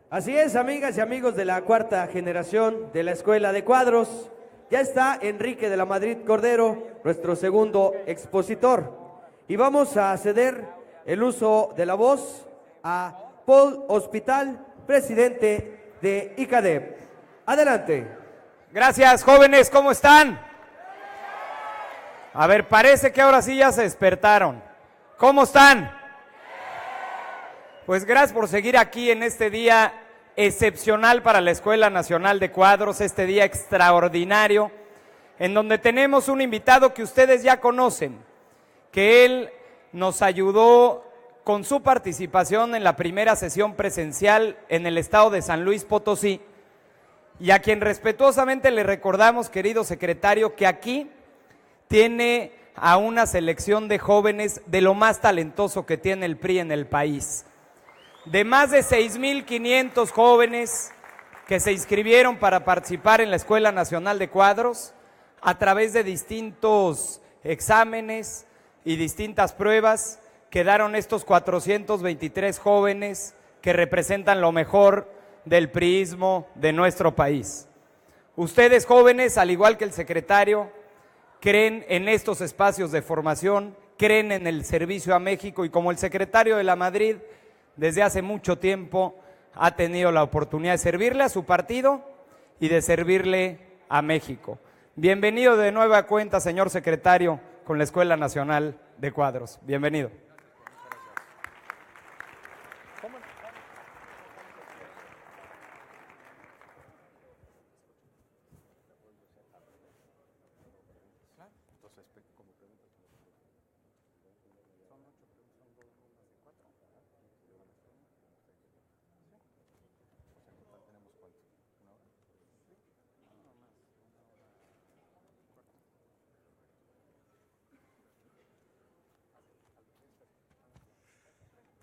Así es, amigas y amigos de la cuarta generación de la Escuela de Cuadros. Ya está Enrique de la Madrid Cordero, nuestro segundo expositor. Y vamos a ceder el uso de la voz a Paul Hospital, presidente de ICADEP. Adelante. Gracias, jóvenes, ¿cómo están? A ver, parece que ahora sí ya se despertaron. ¿Cómo están? Pues gracias por seguir aquí en este día excepcional para la Escuela Nacional de Cuadros, este día extraordinario, en donde tenemos un invitado que ustedes ya conocen, que él nos ayudó con su participación en la primera sesión presencial en el estado de San Luis Potosí, y a quien respetuosamente le recordamos, querido secretario, que aquí tiene a una selección de jóvenes de lo más talentoso que tiene el PRI en el país. De más de 6,500 jóvenes que se inscribieron para participar en la Escuela Nacional de Cuadros a través de distintos exámenes y distintas pruebas, quedaron estos 423 jóvenes que representan lo mejor del priismo de nuestro país. Ustedes, jóvenes, al igual que el secretario, creen en estos espacios de formación, creen en el servicio a México, y como el secretario de la Madrid desde hace mucho tiempo ha tenido la oportunidad de servirle a su partido y de servirle a México. Bienvenido de nueva cuenta, señor secretario, con la Escuela Nacional de Cuadros. Bienvenido.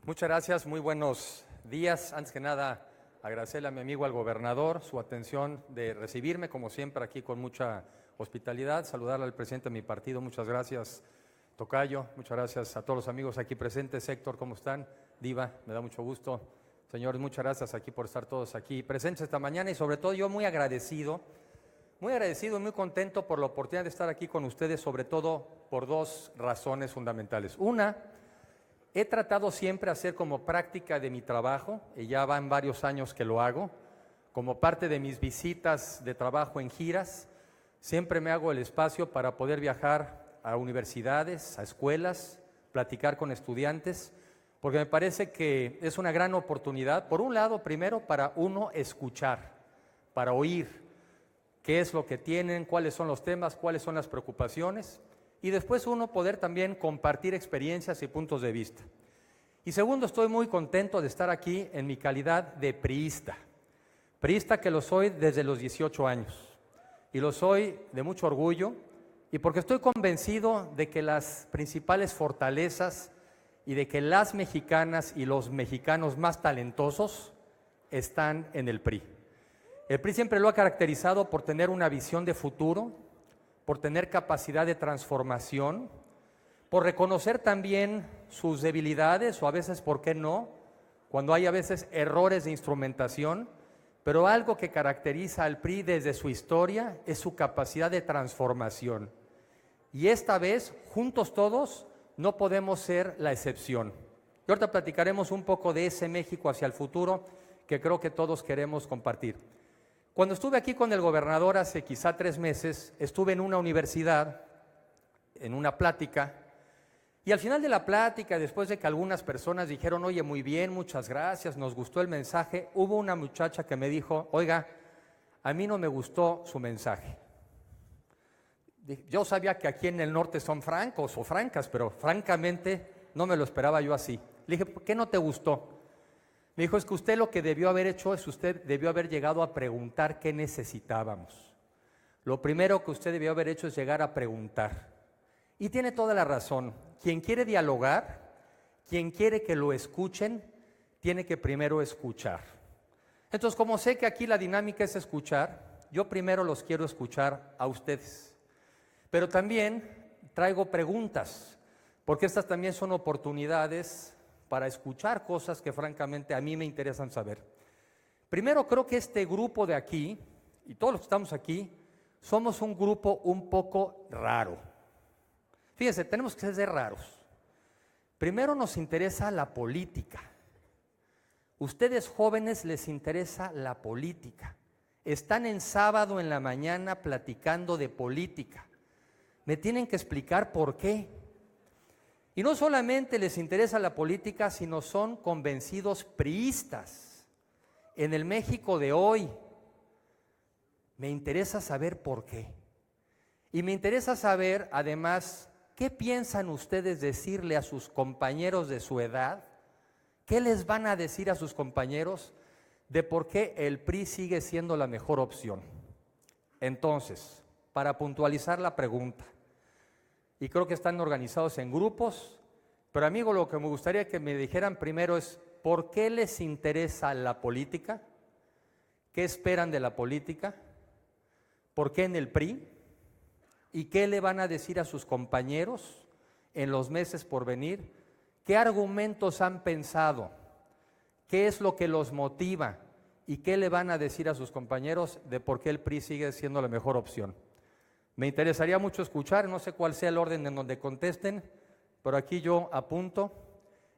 Muchas gracias, muy buenos días. Antes que nada, agradecerle a mi amigo al gobernador su atención de recibirme, como siempre, aquí con mucha hospitalidad. Saludarle al presidente de mi partido, muchas gracias, tocayo. Muchas gracias a todos los amigos aquí presentes. Héctor, ¿cómo están? Diva, me da mucho gusto. Señores, muchas gracias aquí por estar todos aquí presentes esta mañana, y sobre todo yo muy agradecido y muy contento por la oportunidad de estar aquí con ustedes, sobre todo por dos razones fundamentales. Una, he tratado siempre de hacer como práctica de mi trabajo, y ya van varios años que lo hago, como parte de mis visitas de trabajo en giras, siempre me hago el espacio para poder viajar a universidades, a escuelas, platicar con estudiantes, porque me parece que es una gran oportunidad, por un lado, primero, para uno escuchar, para oír qué es lo que tienen, cuáles son los temas, cuáles son las preocupaciones, y después uno poder también compartir experiencias y puntos de vista. Y segundo, estoy muy contento de estar aquí en mi calidad de priista que lo soy desde los 18 años, y lo soy de mucho orgullo, y porque estoy convencido de que las principales fortalezas y de que las mexicanas y los mexicanos más talentosos están en el PRI. El PRI siempre lo ha caracterizado por tener una visión de futuro, por tener capacidad de transformación, por reconocer también sus debilidades, o a veces, ¿por qué no?, cuando hay a veces errores de instrumentación, pero algo que caracteriza al PRI desde su historia es su capacidad de transformación. Y esta vez, juntos todos, no podemos ser la excepción. Y ahorita platicaremos un poco de ese México hacia el futuro que creo que todos queremos compartir. Cuando estuve aquí con el gobernador hace quizá 3 meses, estuve en una universidad, en una plática, y al final de la plática, después de que algunas personas dijeron, oye, muy bien, muchas gracias, nos gustó el mensaje, hubo una muchacha que me dijo, oiga, a mí no me gustó su mensaje. Yo sabía que aquí en el norte son francos o francas, pero francamente no me lo esperaba yo así. Le dije, ¿por qué no te gustó? Me dijo, es que usted lo que debió haber hecho es usted debió haber llegado a preguntar qué necesitábamos. Lo primero que usted debió haber hecho es llegar a preguntar. Y tiene toda la razón. Quien quiere dialogar, quien quiere que lo escuchen, tiene que primero escuchar. Entonces, como sé que aquí la dinámica es escuchar, yo primero los quiero escuchar a ustedes. Pero también traigo preguntas, porque estas también son oportunidades para escuchar cosas que francamente a mí me interesan saber. Primero, creo que este grupo de aquí, y todos los que estamos aquí, somos un grupo un poco raro. Fíjense, tenemos que ser raros. Primero nos interesa la política. Ustedes jóvenes les interesa la política. Están en sábado en la mañana platicando de política. Me tienen que explicar por qué. Y no solamente les interesa la política, sino son convencidos priistas. En el México de hoy, me interesa saber por qué. Y me interesa saber, además, ¿qué piensan ustedes decirle a sus compañeros de su edad? ¿Qué les van a decir a sus compañeros de por qué el PRI sigue siendo la mejor opción? Entonces, para puntualizar la pregunta, y creo que están organizados en grupos, pero amigo, lo que me gustaría que me dijeran primero es, ¿por qué les interesa la política? ¿Qué esperan de la política? ¿Por qué en el PRI? ¿Y qué le van a decir a sus compañeros en los meses por venir? ¿Qué argumentos han pensado? ¿Qué es lo que los motiva? ¿Y qué le van a decir a sus compañeros de por qué el PRI sigue siendo la mejor opción? Me interesaría mucho escuchar, no sé cuál sea el orden en donde contesten, pero aquí yo apunto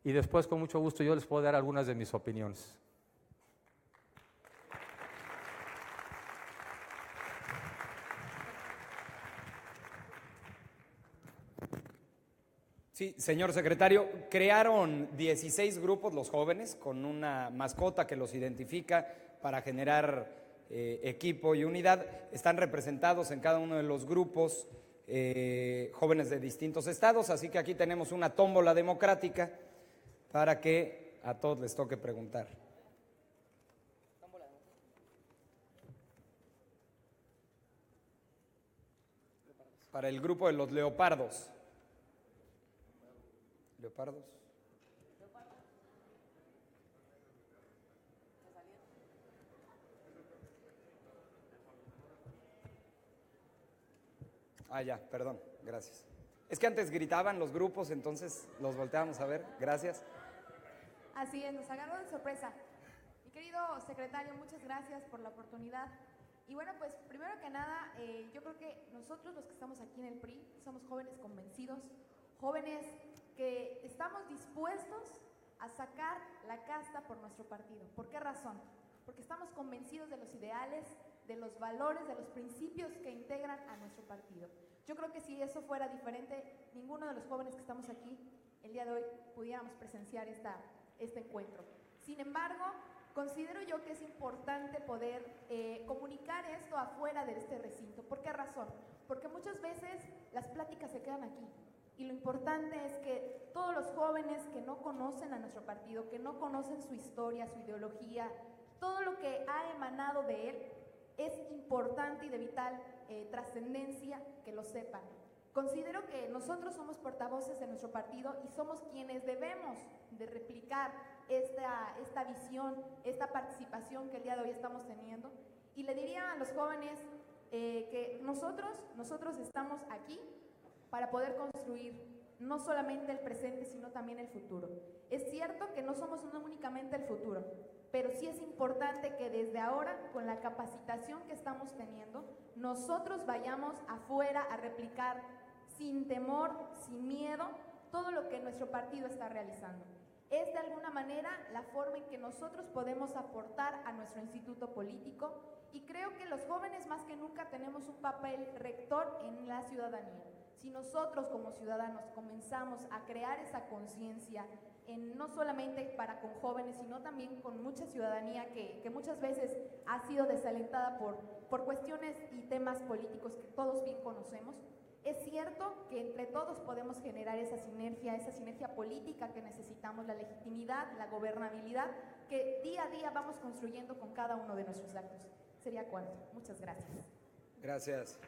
y después con mucho gusto yo les puedo dar algunas de mis opiniones. Sí, señor secretario, crearon 16 grupos los jóvenes con una mascota que los identifica para generar equipo y unidad. Están representados en cada uno de los grupos jóvenes de distintos estados, así que aquí tenemos una tómbola democrática para que a todos les toque preguntar. Para el grupo de los leopardos. ¿Leopardos? Ah, ya, perdón, gracias. Es que antes gritaban los grupos, entonces los volteábamos a ver. Gracias. Así es, nos agarró de sorpresa. Mi querido secretario, muchas gracias por la oportunidad. Y bueno, pues primero que nada, yo creo que nosotros los que estamos aquí en el PRI somos jóvenes convencidos, jóvenes que estamos dispuestos a sacar la casta por nuestro partido. ¿Por qué razón? Porque estamos convencidos de los ideales, de los valores, de los principios que integran a nuestro partido. Yo creo que si eso fuera diferente, ninguno de los jóvenes que estamos aquí el día de hoy pudiéramos presenciar este encuentro. Sin embargo, considero yo que es importante poder comunicar esto afuera de este recinto. ¿Por qué razón? Porque muchas veces las pláticas se quedan aquí. Y lo importante es que todos los jóvenes que no conocen a nuestro partido, que no conocen su historia, su ideología, todo lo que ha emanado de él, es importante y de vital trascendencia que lo sepan. Considero que nosotros somos portavoces de nuestro partido y somos quienes debemos de replicar esta visión, esta participación que el día de hoy estamos teniendo. Y le diría a los jóvenes que nosotros estamos aquí para poder construir no solamente el presente, sino también el futuro. Es cierto que no somos únicamente el futuro, pero sí es importante que desde ahora, con la capacitación que estamos teniendo, nosotros vayamos afuera a replicar sin temor, sin miedo, todo lo que nuestro partido está realizando. Es de alguna manera la forma en que nosotros podemos aportar a nuestro instituto político y creo que los jóvenes más que nunca tenemos un papel rector en la ciudadanía. Si nosotros como ciudadanos comenzamos a crear esa conciencia, no solamente para con jóvenes, sino también con mucha ciudadanía que muchas veces ha sido desalentada por cuestiones y temas políticos que todos bien conocemos, es cierto que entre todos podemos generar esa sinergia política que necesitamos, la legitimidad, la gobernabilidad, que día a día vamos construyendo con cada uno de nuestros actos. Sería cuanto. Muchas gracias. Gracias.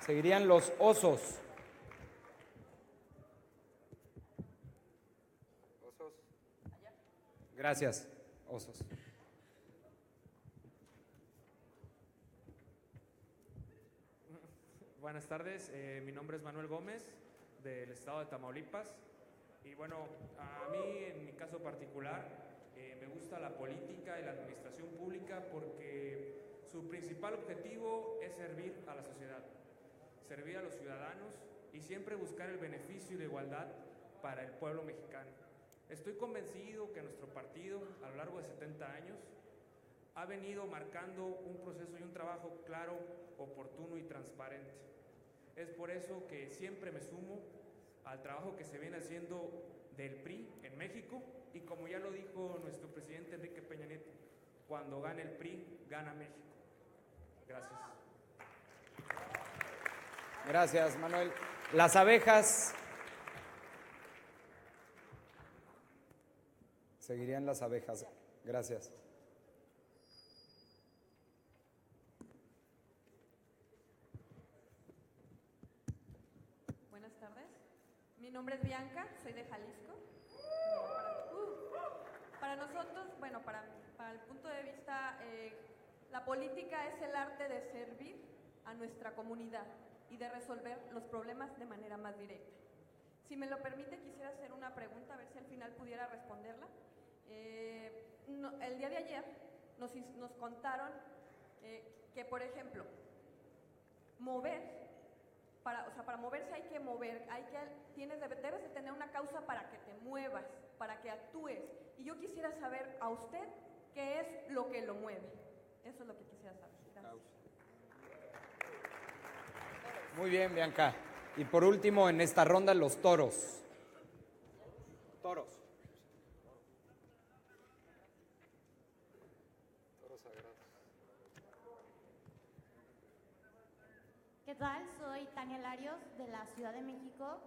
Seguirían los osos. Osos. Gracias, osos. Buenas tardes, mi nombre es Manuel Gómez, del estado de Tamaulipas, Y bueno, a mí en mi caso particular me gusta la política y la administración pública porque su principal objetivo es servir a la sociedad, servir a los ciudadanos y siempre buscar el beneficio y la igualdad para el pueblo mexicano. Estoy convencido que nuestro partido, a lo largo de 70 años, ha venido marcando un proceso y un trabajo claro, oportuno y transparente. Es por eso que siempre me sumo al trabajo que se viene haciendo del PRI en México y como ya lo dijo nuestro presidente Enrique Peña Nieto, cuando gane el PRI, gana México. Gracias. Gracias, Manuel. Las abejas. Seguirían las abejas. Gracias. Buenas tardes. Mi nombre es Bianca, soy de Jalisco. Para nosotros, bueno, para el punto de vista, la política es el arte de servir a nuestra comunidad y de resolver los problemas de manera más directa. Si me lo permite, quisiera hacer una pregunta, a ver si al final pudiera responderla. El día de ayer nos contaron que, por ejemplo, para moverse hay que mover, debes de tener una causa para que te muevas, para que actúes. Y yo quisiera saber a usted qué es lo que lo mueve. Eso es lo que quisiera saber. Gracias. Muy bien, Bianca. Y por último, en esta ronda, los toros. Toros. ¿Qué tal? Soy Tania Larios, de la Ciudad de México.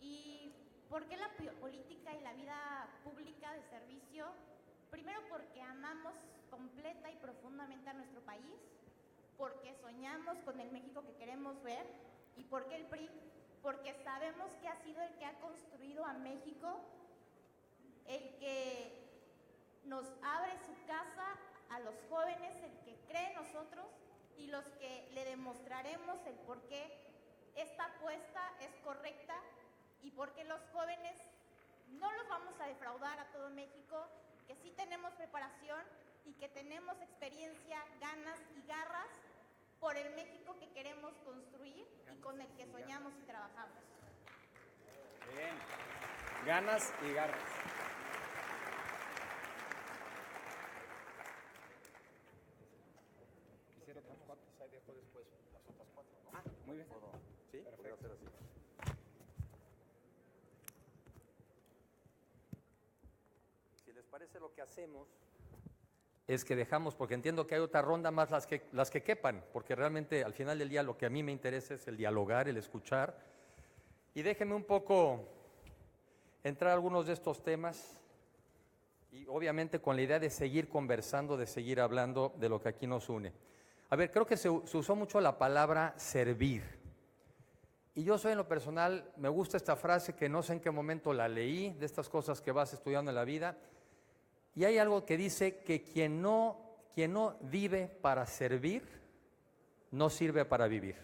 ¿Y por qué la política y la vida pública de servicio? Primero porque amamos completa y profundamente a nuestro país, porque soñamos con el México que queremos ver. ¿Y por qué el PRI? Porque sabemos que ha sido el que ha construido a México, el que nos abre su casa a los jóvenes, el que cree en nosotros y los que le demostraremos el por qué esta apuesta es correcta y por qué los jóvenes no los vamos a defraudar a todo México, que sí tenemos preparación y que tenemos experiencia, ganas y garras por el México que queremos construir y con el que soñamos y trabajamos. Bien. Ganas y garras. Quisiera otras cuatro. Ahí dejo después las otras cuatro. Ah, muy bien. ¿Sí? Perfecto. Hacer así. Si les parece, lo que hacemos es que dejamos, porque entiendo que hay otra ronda más, las que quepan, porque realmente al final del día lo que a mí me interesa es el dialogar, el escuchar. Y déjenme un poco entrar a algunos de estos temas y obviamente con la idea de seguir conversando, de seguir hablando de lo que aquí nos une. A ver, creo que se usó mucho la palabra servir. Y yo soy en lo personal, me gusta esta frase que no sé en qué momento la leí, de estas cosas que vas estudiando en la vida. Y hay algo que dice que quien no vive para servir, no sirve para vivir.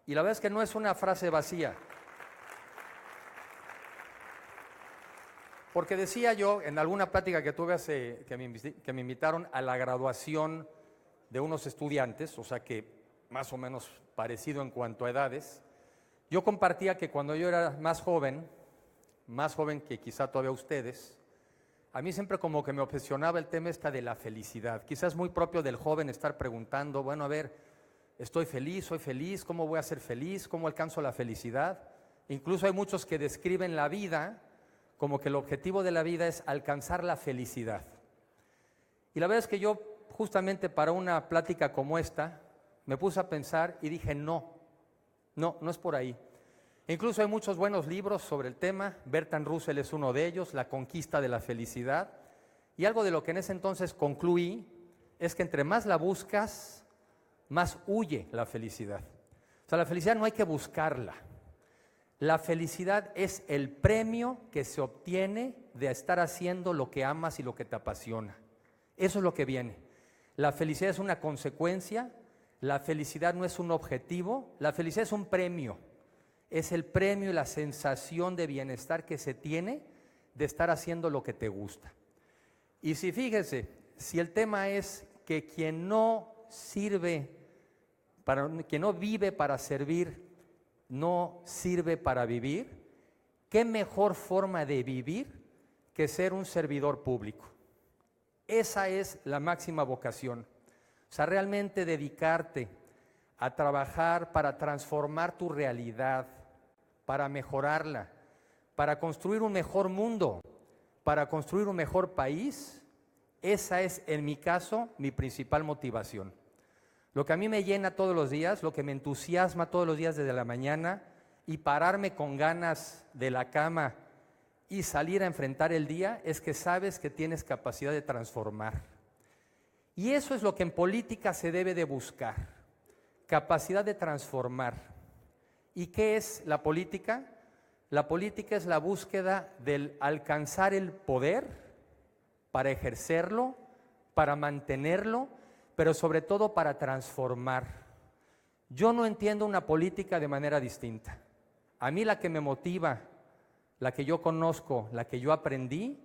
Y la verdad es que no es una frase vacía. Porque decía yo, en alguna plática que tuve que me invitaron a la graduación de unos estudiantes, o sea que más o menos parecido en cuanto a edades, yo compartía que cuando yo era más joven que quizá todavía ustedes, a mí siempre como que me obsesionaba el tema de la felicidad. Quizás muy propio del joven estar preguntando, bueno, a ver, estoy feliz, soy feliz, ¿cómo voy a ser feliz? ¿Cómo alcanzo la felicidad? Incluso hay muchos que describen la vida como que el objetivo de la vida es alcanzar la felicidad. Y la verdad es que yo, justamente para una plática como esta, me puse a pensar y dije, no es por ahí. Incluso hay muchos buenos libros sobre el tema, Bertrand Russell es uno de ellos, La conquista de la felicidad, y algo de lo que en ese entonces concluí es que entre más la buscas, más huye la felicidad. O sea, la felicidad no hay que buscarla. La felicidad es el premio que se obtiene de estar haciendo lo que amas y lo que te apasiona. Eso es lo que viene. La felicidad es una consecuencia, la felicidad no es un objetivo, la felicidad es un premio. es el premio y la sensación de bienestar que se tiene de estar haciendo lo que te gusta. Y si fíjese, si el tema es que quien no vive para servir, no sirve para vivir, ¿qué mejor forma de vivir que ser un servidor público? Esa es la máxima vocación. O sea, realmente dedicarte a trabajar para transformar tu realidad, para mejorarla, para construir un mejor mundo, para construir un mejor país. Esa es, en mi caso, mi principal motivación. Lo que a mí me llena todos los días, lo que me entusiasma todos los días desde la mañana y pararme con ganas de la cama y salir a enfrentar el día, es que sabes que tienes capacidad de transformar. Y eso es lo que en política se debe de buscar, capacidad de transformar. ¿Y qué es la política? La política es la búsqueda del alcanzar el poder para ejercerlo, para mantenerlo, pero sobre todo para transformar. Yo no entiendo una política de manera distinta. A mí la que me motiva, la que yo conozco, la que yo aprendí,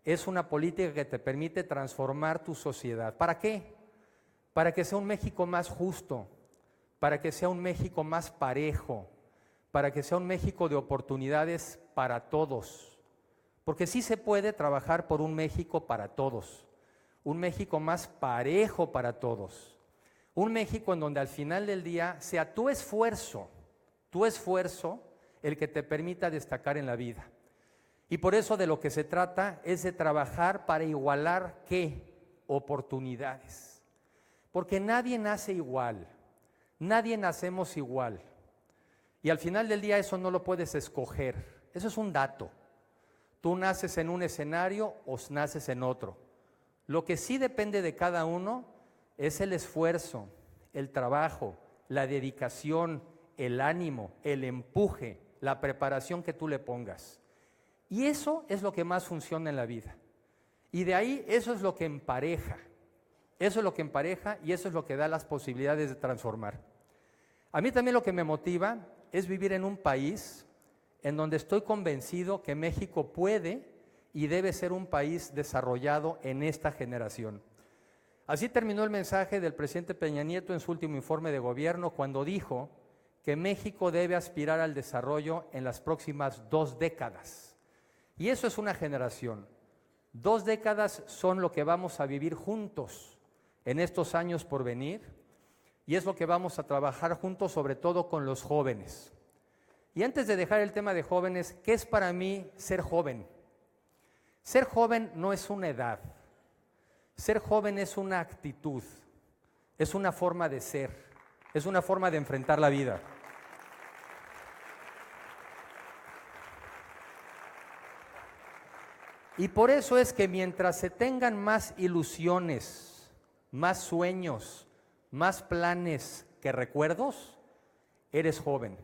es una política que te permite transformar tu sociedad. ¿Para qué? Para que sea un México más justo, para que sea un México más parejo, para que sea un México de oportunidades para todos. Porque sí se puede trabajar por un México para todos, un México más parejo para todos, un México en donde al final del día sea tu esfuerzo el que te permita destacar en la vida. Y por eso de lo que se trata es de trabajar para igualar, ¿qué? Oportunidades. Porque nadie nace igual, nadie nacemos igual. Y al final del día eso no lo puedes escoger, eso es un dato. Tú naces en un escenario o naces en otro. Lo que sí depende de cada uno es el esfuerzo, el trabajo, la dedicación, el ánimo, el empuje, la preparación que tú le pongas. Y eso es lo que más funciona en la vida. Y de ahí eso es lo que empareja. Eso es lo que empareja y eso es lo que da las posibilidades de transformar. A mí también lo que me motiva es vivir en un país en donde estoy convencido que México puede y debe ser un país desarrollado en esta generación. Así terminó el mensaje del presidente Peña Nieto en su último informe de gobierno cuando dijo que México debe aspirar al desarrollo en las próximas 2 décadas. Y eso es una generación. 2 décadas son lo que vamos a vivir juntos en estos años por venir y es lo que vamos a trabajar juntos, sobre todo con los jóvenes. Y antes de dejar el tema de jóvenes, ¿qué es para mí ser joven? Ser joven no es una edad. Ser joven es una actitud, es una forma de ser, es una forma de enfrentar la vida. Y por eso es que mientras se tengan más ilusiones, más sueños, más planes que recuerdos, eres joven.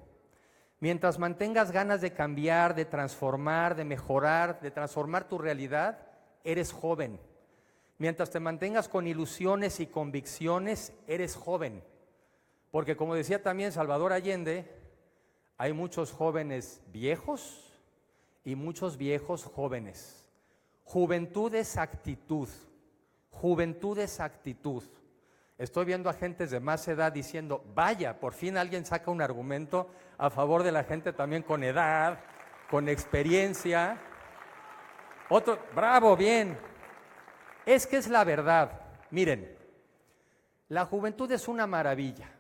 Mientras mantengas ganas de cambiar, de transformar, de mejorar, de transformar tu realidad, eres joven. Mientras te mantengas con ilusiones y convicciones, eres joven. Porque como decía también Salvador Allende, hay muchos jóvenes viejos y muchos viejos jóvenes. Juventud es actitud. Juventud es actitud. Estoy viendo a gentes de más edad diciendo, vaya, por fin alguien saca un argumento a favor de la gente también con edad, con experiencia. Otro, bravo, bien. Es que es la verdad. Miren, la juventud es una maravilla,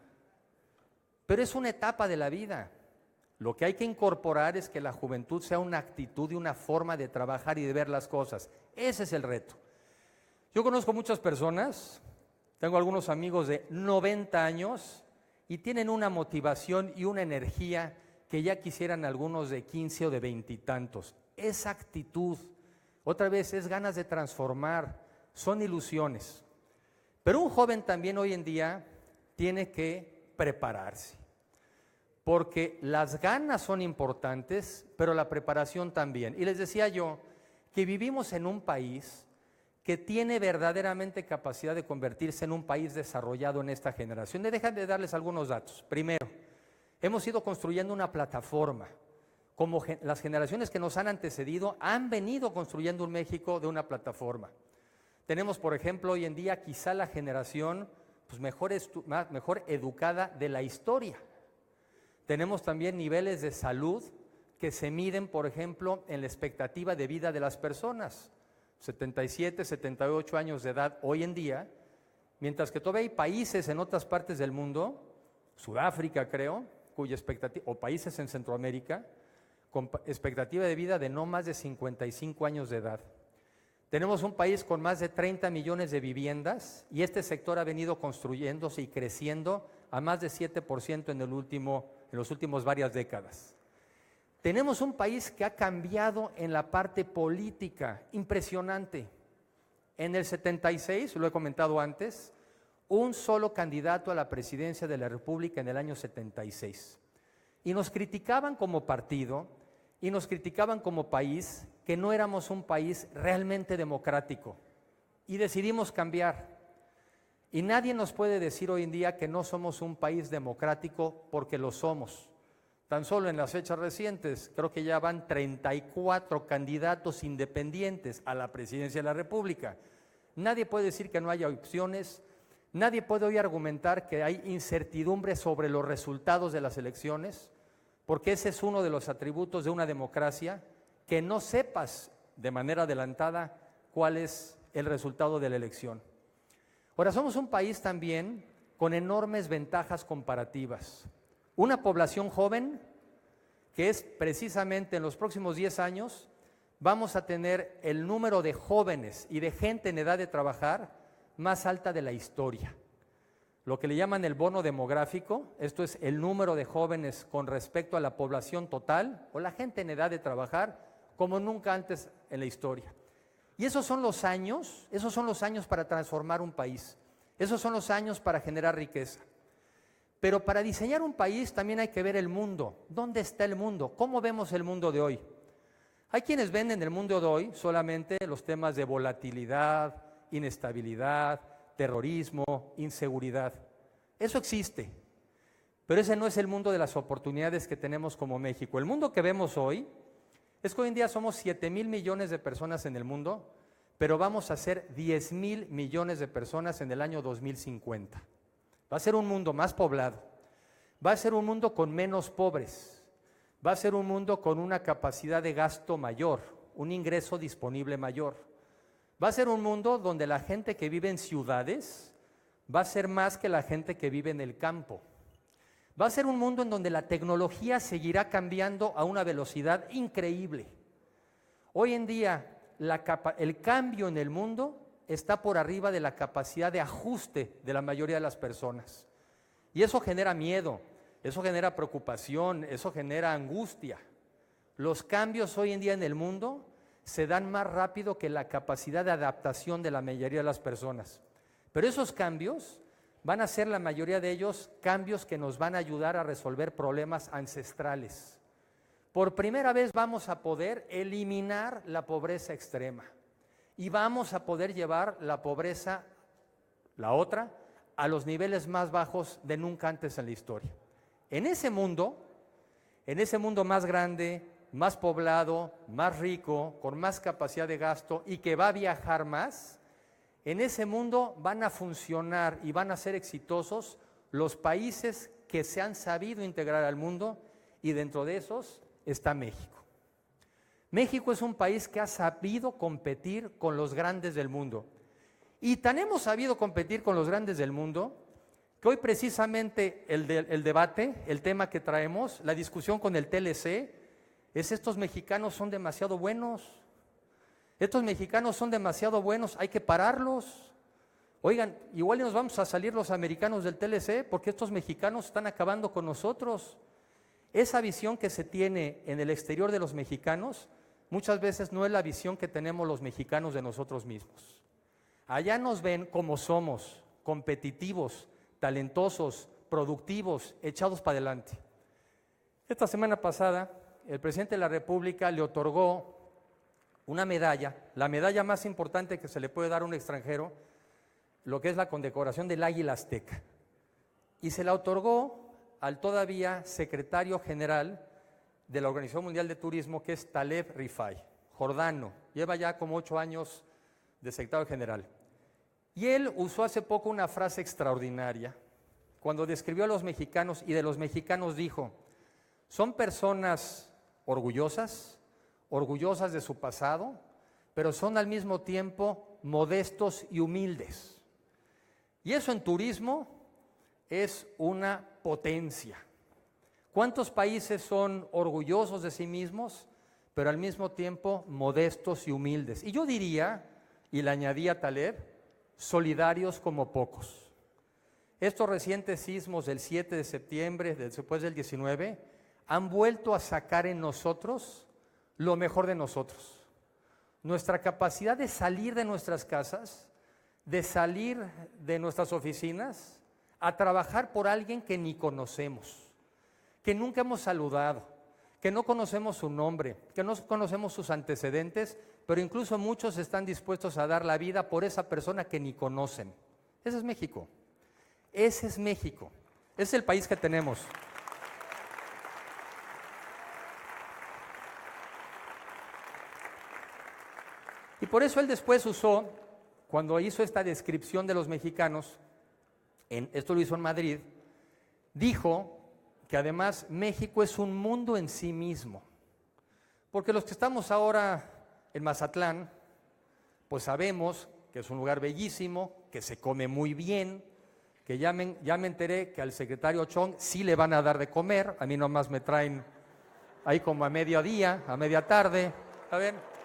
pero es una etapa de la vida. Lo que hay que incorporar es que la juventud sea una actitud y una forma de trabajar y de ver las cosas. Ese es el reto. Yo conozco muchas personas, tengo algunos amigos de 90 años y tienen una motivación y una energía que ya quisieran algunos de 15 o de 20 y tantos. Es actitud, otra vez es ganas de transformar, son ilusiones. Pero un joven también hoy en día tiene que prepararse, porque las ganas son importantes, pero la preparación también. Y les decía yo que vivimos en un país que tiene verdaderamente capacidad de convertirse en un país desarrollado en esta generación. Dejan de darles algunos datos. Primero, Hemos ido construyendo una plataforma. Como las generaciones que nos han antecedido han venido construyendo un México de una plataforma. Tenemos, por ejemplo, hoy en día quizá la generación pues, mejor educada de la historia. Tenemos también niveles de salud que se miden, por ejemplo, en la expectativa de vida de las personas. 77, 78 años de edad hoy en día, mientras que todavía hay países en otras partes del mundo, Sudáfrica creo, cuya expectativa, o países en Centroamérica, con expectativa de vida de no más de 55 años de edad. Tenemos un país con más de 30 millones de viviendas y este sector ha venido construyéndose y creciendo a más de 7% en los últimos varias décadas. Tenemos un país que ha cambiado en la parte política, impresionante. En el 76, lo he comentado antes, un solo candidato a la presidencia de la República en el año 76. Y nos criticaban como partido y nos criticaban como país que no éramos un país realmente democrático. Y decidimos cambiar. Y nadie nos puede decir hoy en día que no somos un país democrático porque lo somos. Tan solo en las fechas recientes, creo que ya van 34 candidatos independientes a la presidencia de la República. Nadie puede decir que no haya opciones, nadie puede hoy argumentar que hay incertidumbre sobre los resultados de las elecciones, porque ese es uno de los atributos de una democracia, que no sepas de manera adelantada cuál es el resultado de la elección. Ahora, somos un país también con enormes ventajas comparativas. Una población joven que es precisamente en los próximos 10 años vamos a tener el número de jóvenes y de gente en edad de trabajar más alta de la historia. Lo que le llaman el bono demográfico, esto es el número de jóvenes con respecto a la población total o la gente en edad de trabajar como nunca antes en la historia. Y esos son los años para transformar un país, esos son los años para generar riqueza. Pero para diseñar un país también hay que ver el mundo. ¿Dónde está el mundo? ¿Cómo vemos el mundo de hoy? Hay quienes ven en el mundo de hoy solamente los temas de volatilidad, inestabilidad, terrorismo, inseguridad. Eso existe, pero ese no es el mundo de las oportunidades que tenemos como México. El mundo que vemos hoy es que hoy en día somos 7,000 millones de personas en el mundo, pero vamos a ser 10,000 millones de personas en el año 2050. Va a ser un mundo más poblado, va a ser un mundo con menos pobres, va a ser un mundo con una capacidad de gasto mayor, un ingreso disponible mayor. Va a ser un mundo donde la gente que vive en ciudades va a ser más que la gente que vive en el campo. Va a ser un mundo en donde la tecnología seguirá cambiando a una velocidad increíble. Hoy en día el cambio en el mundo está por arriba de la capacidad de ajuste de la mayoría de las personas. Y eso genera miedo, eso genera preocupación, eso genera angustia. Los cambios hoy en día en el mundo se dan más rápido que la capacidad de adaptación de la mayoría de las personas. Pero esos cambios van a ser, la mayoría de ellos, cambios que nos van a ayudar a resolver problemas ancestrales. Por primera vez vamos a poder eliminar la pobreza extrema. Y vamos a poder llevar la pobreza, la otra, a los niveles más bajos de nunca antes en la historia. En ese mundo más grande, más poblado, más rico, con más capacidad de gasto y que va a viajar más, en ese mundo van a funcionar y van a ser exitosos los países que se han sabido integrar al mundo, y dentro de esos está México. México es un país que ha sabido competir con los grandes del mundo. Y tan hemos sabido competir con los grandes del mundo, que hoy precisamente el debate, el tema que traemos, la discusión con el TLC, es: estos mexicanos son demasiado buenos. Estos mexicanos son demasiado buenos, hay que pararlos. Oigan, igual nos vamos a salir los americanos del TLC porque estos mexicanos están acabando con nosotros. Esa visión que se tiene en el exterior de los mexicanos muchas veces no es la visión que tenemos los mexicanos de nosotros mismos. Allá nos ven como somos, competitivos, talentosos, productivos, echados para adelante. Esta semana pasada, el presidente de la República le otorgó una medalla, la medalla más importante que se le puede dar a un extranjero, lo que es la condecoración del Águila Azteca. Y se la otorgó al todavía secretario general de la Organización Mundial de Turismo, que es Taleb Rifai, jordano. Lleva ya como 8 años de secretario general. Y él usó hace poco una frase extraordinaria. Cuando describió a los mexicanos y de los mexicanos dijo, son personas orgullosas de su pasado, pero son al mismo tiempo modestos y humildes. Y eso en turismo es una potencia. ¿Cuántos países son orgullosos de sí mismos, pero al mismo tiempo modestos y humildes? Y yo diría, y le añadía a Taleb, solidarios como pocos. Estos recientes sismos del 7 de septiembre, después del 19, han vuelto a sacar en nosotros lo mejor de nosotros. Nuestra capacidad de salir de nuestras casas, de salir de nuestras oficinas, a trabajar por alguien que ni conocemos, que nunca hemos saludado, que no conocemos su nombre, que no conocemos sus antecedentes, pero incluso muchos están dispuestos a dar la vida por esa persona que ni conocen. Ese es México. Ese es México. Ese es el país que tenemos. Y por eso él después usó, cuando hizo esta descripción de los mexicanos, esto lo hizo en Madrid, dijo que además México es un mundo en sí mismo. Porque los que estamos ahora en Mazatlán, pues sabemos que es un lugar bellísimo, que se come muy bien, que ya me enteré que al secretario Chong sí le van a dar de comer, a mí nomás me traen ahí como a mediodía, a media tarde, a ver.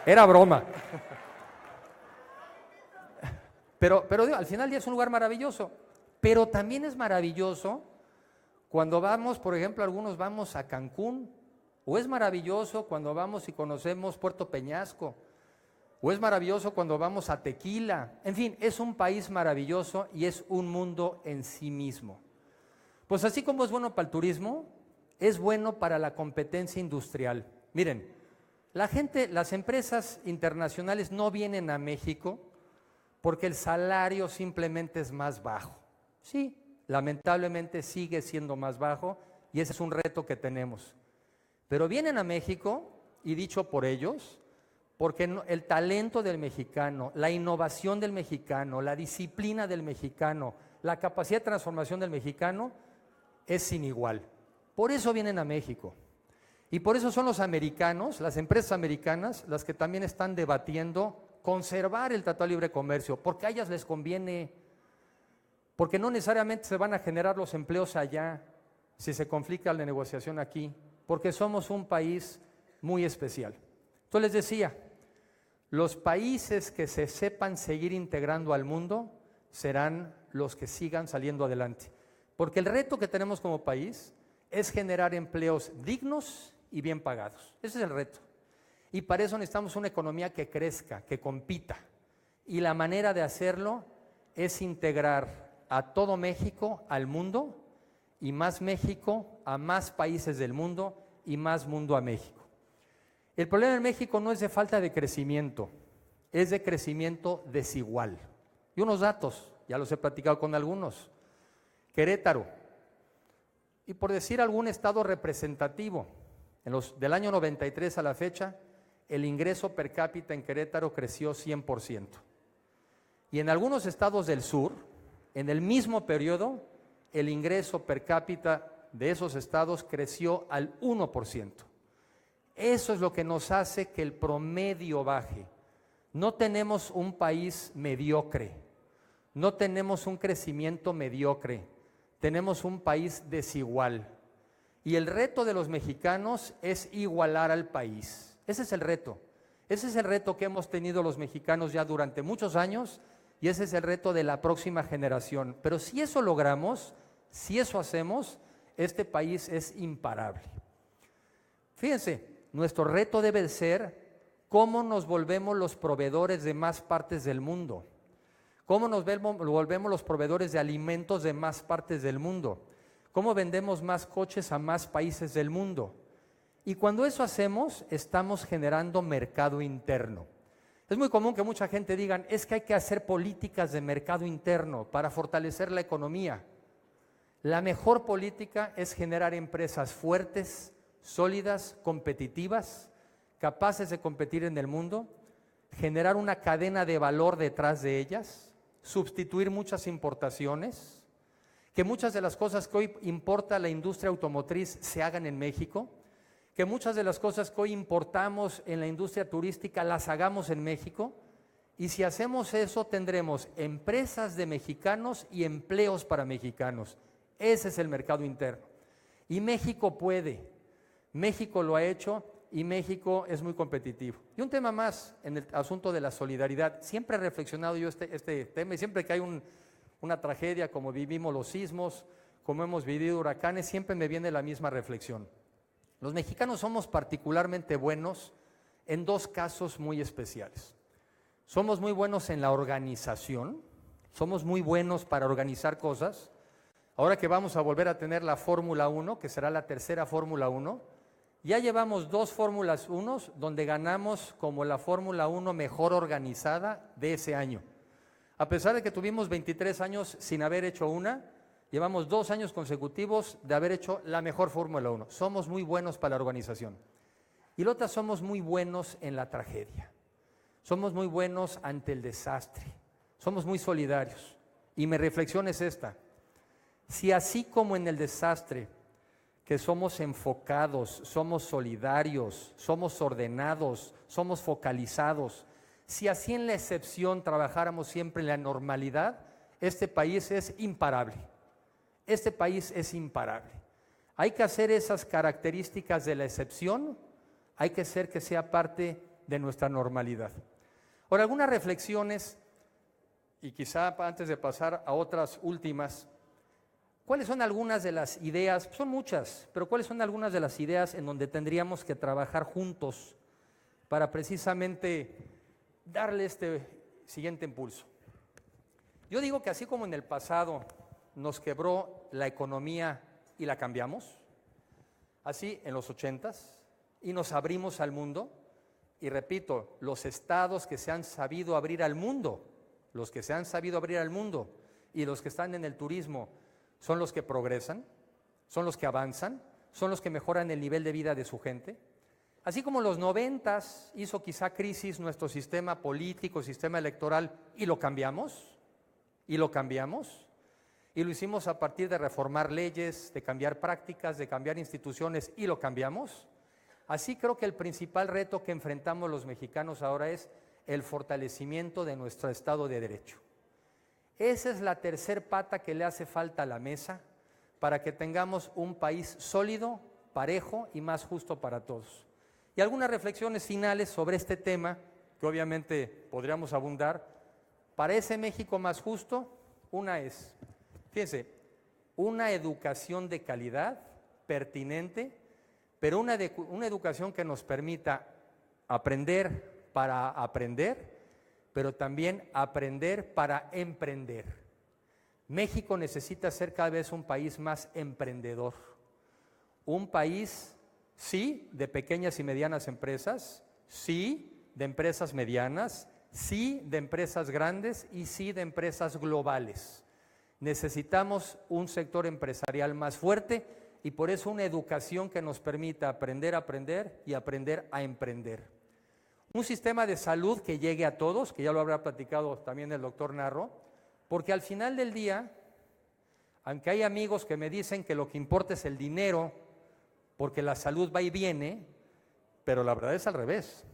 Era broma. Pero digo, al final ya es un lugar maravilloso. Pero también es maravilloso cuando vamos, por ejemplo, algunos vamos a Cancún, o es maravilloso cuando vamos y conocemos Puerto Peñasco, o es maravilloso cuando vamos a Tequila. En fin, es un país maravilloso y es un mundo en sí mismo. Pues así como es bueno para el turismo, es bueno para la competencia industrial. Miren, las empresas internacionales no vienen a México porque el salario simplemente es más bajo. Sí, lamentablemente sigue siendo más bajo y ese es un reto que tenemos. Pero vienen a México, y dicho por ellos, porque el talento del mexicano, la innovación del mexicano, la disciplina del mexicano, la capacidad de transformación del mexicano es sin igual. Por eso vienen a México. Y por eso son los americanos, las empresas americanas, las que también están debatiendo conservar el Tratado de Libre Comercio, porque a ellas les conviene, porque no necesariamente se van a generar los empleos allá si se conflicta la negociación aquí, porque somos un país muy especial. Entonces les decía, los países que se sepan seguir integrando al mundo serán los que sigan saliendo adelante, porque el reto que tenemos como país es generar empleos dignos y bien pagados. Ese es el reto. Y para eso necesitamos una economía que crezca, que compita. Y la manera de hacerlo es integrar a todo México al mundo, y más México a más países del mundo, y más mundo a México. El problema en México no es de falta de crecimiento, es de crecimiento desigual. Y unos datos, ya los he platicado con algunos. Querétaro, y por decir algún estado representativo, del año 93 a la fecha, el ingreso per cápita en Querétaro creció 100%. Y en algunos estados del sur, en el mismo periodo, el ingreso per cápita de esos estados creció al 1%. Eso es lo que nos hace que el promedio baje. No tenemos un país mediocre, no tenemos un crecimiento mediocre, tenemos un país desigual. Y el reto de los mexicanos es igualar al país. Ese es el reto. Ese es el reto que hemos tenido los mexicanos ya durante muchos años, y ese es el reto de la próxima generación. Pero si eso logramos, si eso hacemos, este país es imparable. Fíjense, nuestro reto debe ser cómo nos volvemos los proveedores de más partes del mundo. Cómo nos volvemos los proveedores de alimentos de más partes del mundo. Cómo vendemos más coches a más países del mundo. Y cuando eso hacemos, estamos generando mercado interno. Es muy común que mucha gente diga, es que hay que hacer políticas de mercado interno para fortalecer la economía. La mejor política es generar empresas fuertes, sólidas, competitivas, capaces de competir en el mundo, generar una cadena de valor detrás de ellas, sustituir muchas importaciones, que muchas de las cosas que hoy importa la industria automotriz se hagan en México, que muchas de las cosas que hoy importamos en la industria turística las hagamos en México, y si hacemos eso tendremos empresas de mexicanos y empleos para mexicanos. Ese es el mercado interno. Y México puede, México lo ha hecho y México es muy competitivo. Y un tema más en el asunto de la solidaridad. Siempre he reflexionado yo este tema y siempre que hay una tragedia como vivimos los sismos, como hemos vivido huracanes, siempre me viene la misma reflexión. Los mexicanos somos particularmente buenos en dos casos muy especiales. Somos muy buenos en la organización, somos muy buenos para organizar cosas. Ahora que vamos a volver a tener la Fórmula 1, que será la tercera Fórmula 1, ya llevamos 2 Fórmulas 1 donde ganamos como la Fórmula 1 mejor organizada de ese año. A pesar de que tuvimos 23 años sin haber hecho una, llevamos 2 años consecutivos de haber hecho la mejor Fórmula 1. Somos muy buenos para la organización. Y la otra, somos muy buenos en la tragedia. Somos muy buenos ante el desastre. Somos muy solidarios. Y mi reflexión es esta. Si así como en el desastre, que somos enfocados, somos solidarios, somos ordenados, somos focalizados, si así en la excepción trabajáramos siempre en la normalidad, este país es imparable. Este país es imparable. Hay que hacer esas características de la excepción, hay que hacer que sea parte de nuestra normalidad. Ahora, algunas reflexiones, y quizá antes de pasar a otras últimas, ¿cuáles son algunas de las ideas? Son muchas, pero ¿cuáles son algunas de las ideas en donde tendríamos que trabajar juntos para precisamente darle este siguiente impulso? Yo digo que así como en el pasado nos quebró la economía y la cambiamos, así en los 80s, y nos abrimos al mundo, y repito, los estados que se han sabido abrir al mundo, los que se han sabido abrir al mundo y los que están en el turismo, son los que progresan, son los que avanzan, son los que mejoran el nivel de vida de su gente. Así como en los 90s hizo quizá crisis nuestro sistema político, sistema electoral, y lo cambiamos, y lo hicimos a partir de reformar leyes, de cambiar prácticas, de cambiar instituciones, y lo cambiamos. Así creo que el principal reto que enfrentamos los mexicanos ahora es el fortalecimiento de nuestro Estado de Derecho. Esa es la tercer pata que le hace falta a la mesa para que tengamos un país sólido, parejo y más justo para todos. Y algunas reflexiones finales sobre este tema, que obviamente podríamos abundar. Para ese México más justo, una es, fíjense, una educación de calidad, pertinente, pero una educación que nos permita aprender para aprender, pero también aprender para emprender. México necesita ser cada vez un país más emprendedor, un país, sí, de pequeñas y medianas empresas, sí, de empresas medianas, sí, de empresas grandes y sí, de empresas globales. Necesitamos un sector empresarial más fuerte y por eso una educación que nos permita aprender a aprender y aprender a emprender. Un sistema de salud que llegue a todos, que ya lo habrá platicado también el doctor Narro, porque al final del día, aunque hay amigos que me dicen que lo que importa es el dinero, porque la salud va y viene, pero la verdad es al revés.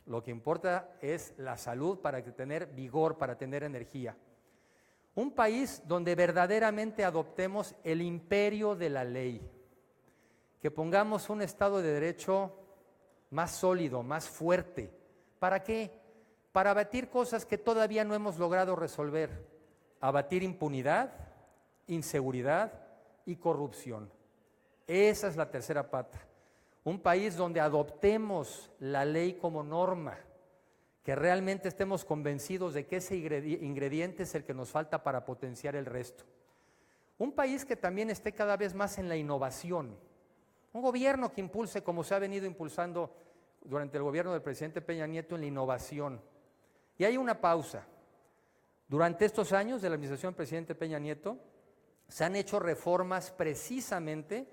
Lo que importa es la salud para tener vigor, para tener energía. Un país donde verdaderamente adoptemos el imperio de la ley, que pongamos un Estado de Derecho más sólido, más fuerte. ¿Para qué? Para abatir cosas que todavía no hemos logrado resolver. Abatir impunidad, inseguridad y corrupción. Esa es la tercera pata. Un país donde adoptemos la ley como norma, que realmente estemos convencidos de que ese ingrediente es el que nos falta para potenciar el resto. Un país que también esté cada vez más en la innovación. Un gobierno que impulse, como se ha venido impulsando durante el gobierno del presidente Peña Nieto, en la innovación. Y hay una pausa. Durante estos años de la administración del presidente Peña Nieto, se han hecho reformas precisamente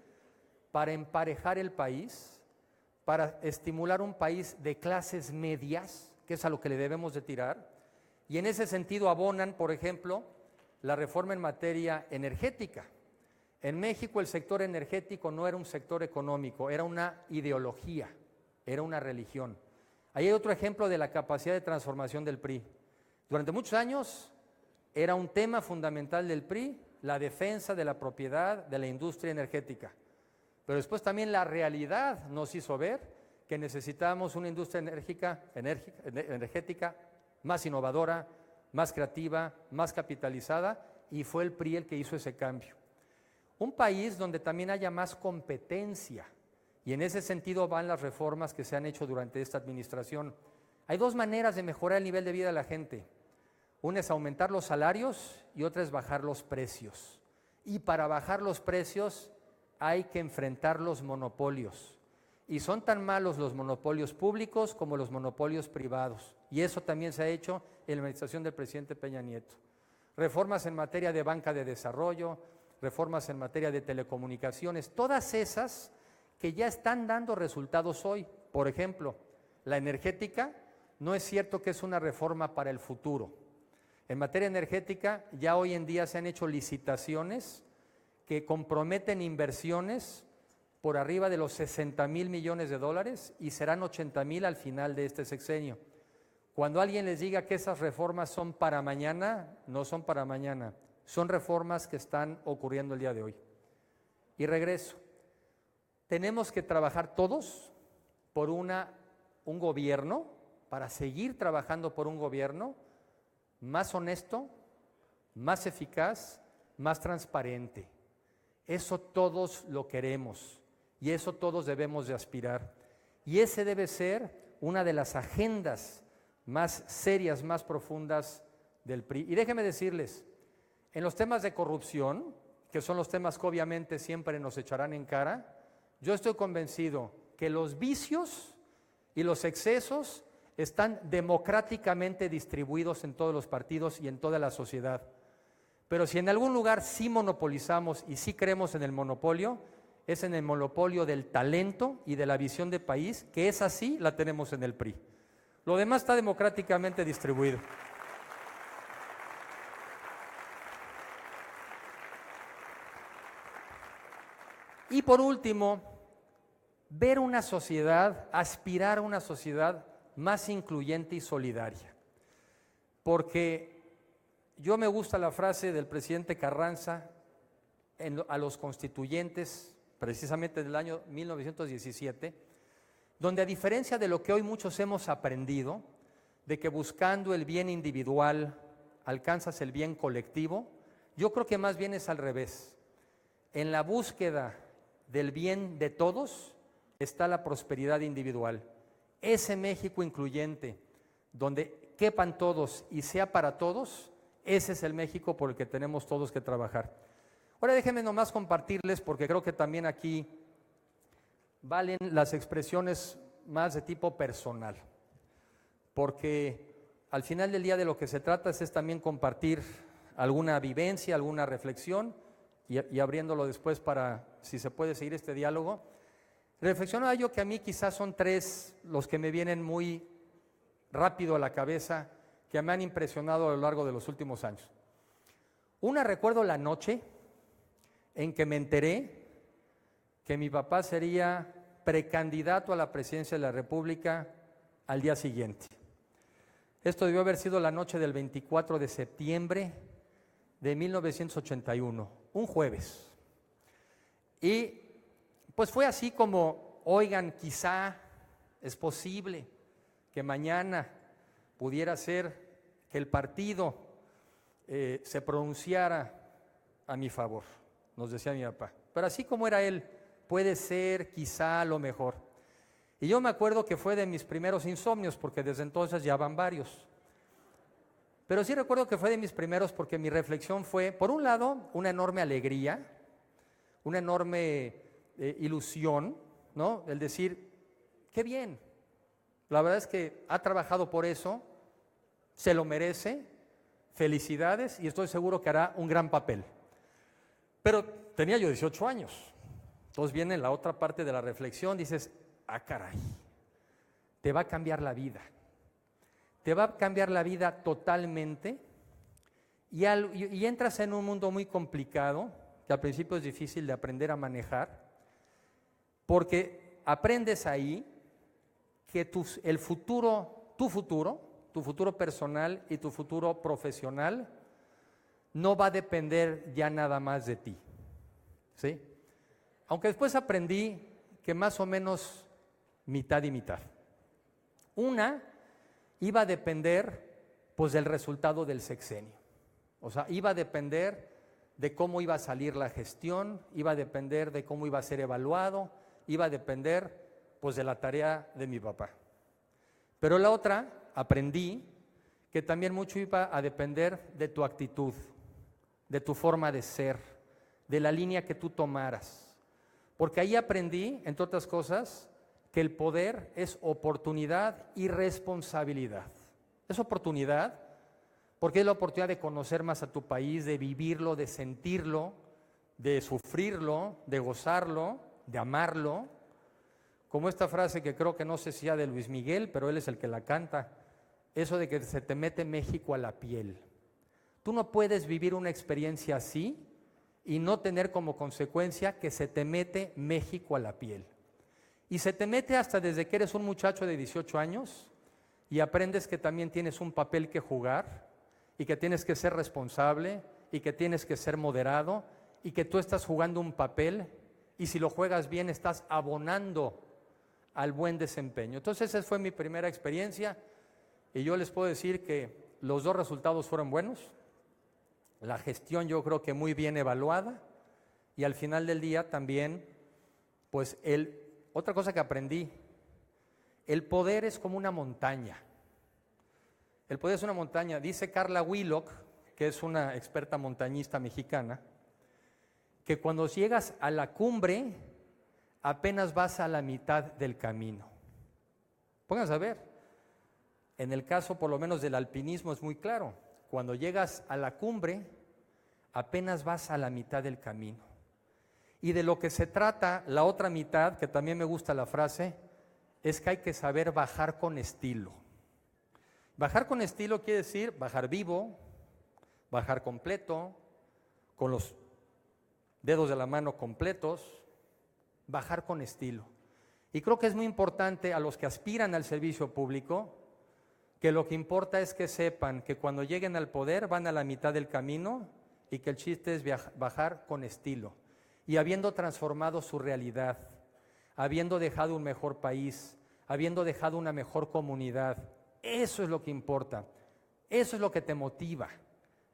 para emparejar el país, para estimular un país de clases medias, que es a lo que le debemos de tirar, y en ese sentido abonan, por ejemplo, la reforma en materia energética. En México el sector energético no era un sector económico, era una ideología, era una religión. Ahí hay otro ejemplo de la capacidad de transformación del PRI. Durante muchos años era un tema fundamental del PRI, la defensa de la propiedad de la industria energética. Pero después también la realidad nos hizo ver que necesitábamos una industria energética más innovadora, más creativa, más capitalizada, y fue el PRI el que hizo ese cambio. Un país donde también haya más competencia, y en ese sentido van las reformas que se han hecho durante esta administración. Hay dos maneras de mejorar el nivel de vida de la gente. Una es aumentar los salarios y otra es bajar los precios. Y para bajar los precios hay que enfrentar los monopolios. Y son tan malos los monopolios públicos como los monopolios privados. Y eso también se ha hecho en la administración del presidente Peña Nieto. Reformas en materia de banca de desarrollo, reformas en materia de telecomunicaciones, todas esas que ya están dando resultados hoy. Por ejemplo, la energética, no es cierto que es una reforma para el futuro. En materia energética, ya hoy en día se han hecho licitaciones que comprometen inversiones por arriba de los 60,000 millones de dólares y serán 80,000 al final de este sexenio. Cuando alguien les diga que esas reformas son para mañana, no son para mañana, son reformas que están ocurriendo el día de hoy. Y regreso, tenemos que trabajar todos por un gobierno, para seguir trabajando por un gobierno más honesto, más eficaz, más transparente. Eso todos lo queremos y eso todos debemos de aspirar. Y ese debe ser una de las agendas más serias, más profundas del PRI. Y déjenme decirles, en los temas de corrupción, que son los temas que obviamente siempre nos echarán en cara, yo estoy convencido que los vicios y los excesos están democráticamente distribuidos en todos los partidos y en toda la sociedad. Pero si en algún lugar sí monopolizamos y sí creemos en el monopolio, es en el monopolio del talento y de la visión de país, que esa sí la tenemos en el PRI. Lo demás está democráticamente distribuido. Y por último, ver una sociedad, aspirar a una sociedad más incluyente y solidaria. Porque yo me gusta la frase del presidente Carranza a los constituyentes, precisamente del año 1917, donde a diferencia de lo que hoy muchos hemos aprendido, de que buscando el bien individual alcanzas el bien colectivo, yo creo que más bien es al revés. En la búsqueda del bien de todos está la prosperidad individual. Ese México incluyente, donde quepan todos y sea para todos, ese es el México por el que tenemos todos que trabajar. Ahora déjenme nomás compartirles, porque creo que también aquí valen las expresiones más de tipo personal, porque al final del día de lo que se trata es también compartir alguna vivencia, alguna reflexión y abriéndolo después para, si se puede seguir este diálogo. Reflexionaba yo que a mí quizás son tres los que me vienen muy rápido a la cabeza, que me han impresionado a lo largo de los últimos años. Una, recuerdo la noche en que me enteré que mi papá sería precandidato a la presidencia de la República al día siguiente. Esto debió haber sido la noche del 24 de septiembre de 1981, un jueves. Y pues fue así como, oigan, quizá es posible que mañana pudiera ser que el partido se pronunciara a mi favor, nos decía mi papá. Pero así como era él, puede ser, quizá, a lo mejor. Y yo me acuerdo que fue de mis primeros insomnios, porque desde entonces ya van varios. Pero sí recuerdo que fue de mis primeros porque mi reflexión fue, por un lado, una enorme alegría, una enorme ilusión, ¿no? El decir, qué bien. La verdad es que ha trabajado por eso, se lo merece, felicidades y estoy seguro que hará un gran papel. Pero tenía yo 18 años. Entonces viene la otra parte de la reflexión, dices, ah, caray, te va a cambiar la vida. Te va a cambiar la vida totalmente y entras en un mundo muy complicado, que al principio es difícil de aprender a manejar, porque aprendes ahí que tu futuro personal y tu futuro profesional no va a depender ya nada más de ti, ¿sí? Aunque después aprendí que más o menos mitad y mitad. Una iba a depender pues del resultado del sexenio. O sea, iba a depender de cómo iba a salir la gestión, iba a depender de cómo iba a ser evaluado, iba a depender pues de la tarea de mi papá. Pero la otra, aprendí que también mucho iba a depender de tu actitud, de tu forma de ser, de la línea que tú tomaras. Porque ahí aprendí, entre otras cosas, que el poder es oportunidad y responsabilidad. Es oportunidad porque es la oportunidad de conocer más a tu país, de vivirlo, de sentirlo, de sufrirlo, de gozarlo, de amarlo. Como esta frase que creo que no sé si sea de Luis Miguel, pero él es el que la canta, eso de que se te mete México a la piel. Tú no puedes vivir una experiencia así y no tener como consecuencia que se te mete México a la piel. Y se te mete hasta desde que eres un muchacho de 18 años y aprendes que también tienes un papel que jugar y que tienes que ser responsable y que tienes que ser moderado y que tú estás jugando un papel y si lo juegas bien estás abonando al buen desempeño. Entonces esa fue mi primera experiencia y yo les puedo decir que los dos resultados fueron buenos. La gestión yo creo que muy bien evaluada y al final del día también, pues otra cosa que aprendí, el poder es como una montaña. El poder es una montaña. Dice Carla Willock, que es una experta montañista mexicana, que cuando llegas a la cumbre apenas vas a la mitad del camino. Pónganse a ver, en el caso por lo menos del alpinismo es muy claro. Cuando llegas a la cumbre, apenas vas a la mitad del camino. Y de lo que se trata, la otra mitad, que también me gusta la frase, es que hay que saber bajar con estilo. Bajar con estilo quiere decir bajar vivo, bajar completo, con los dedos de la mano completos, bajar con estilo. Y creo que es muy importante a los que aspiran al servicio público, que lo que importa es que sepan que cuando lleguen al poder van a la mitad del camino y que el chiste es bajar con estilo. Y habiendo transformado su realidad, habiendo dejado un mejor país, habiendo dejado una mejor comunidad, eso es lo que importa, eso es lo que te motiva,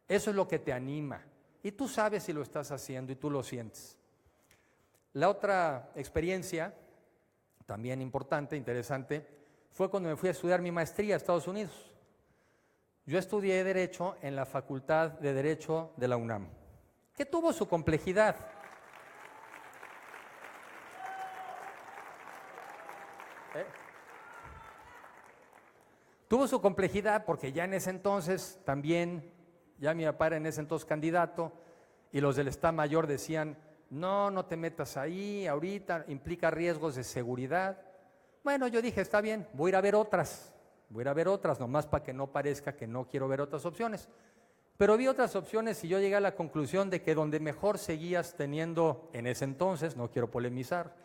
eso es lo que te anima. Y tú sabes si lo estás haciendo y tú lo sientes. La otra experiencia, también importante, interesante, fue cuando me fui a estudiar mi maestría a Estados Unidos. Yo estudié Derecho en la Facultad de Derecho de la UNAM, que tuvo su complejidad. Tuvo su complejidad porque ya en ese entonces también, ya mi papá era en ese entonces candidato y los del Estado Mayor decían, no te metas ahí, ahorita implica riesgos de seguridad. Bueno, yo dije, está bien, voy a ir a ver otras, nomás para que no parezca que no quiero ver otras opciones. Pero vi otras opciones y yo llegué a la conclusión de que donde mejor seguías teniendo, en ese entonces, no quiero polemizar,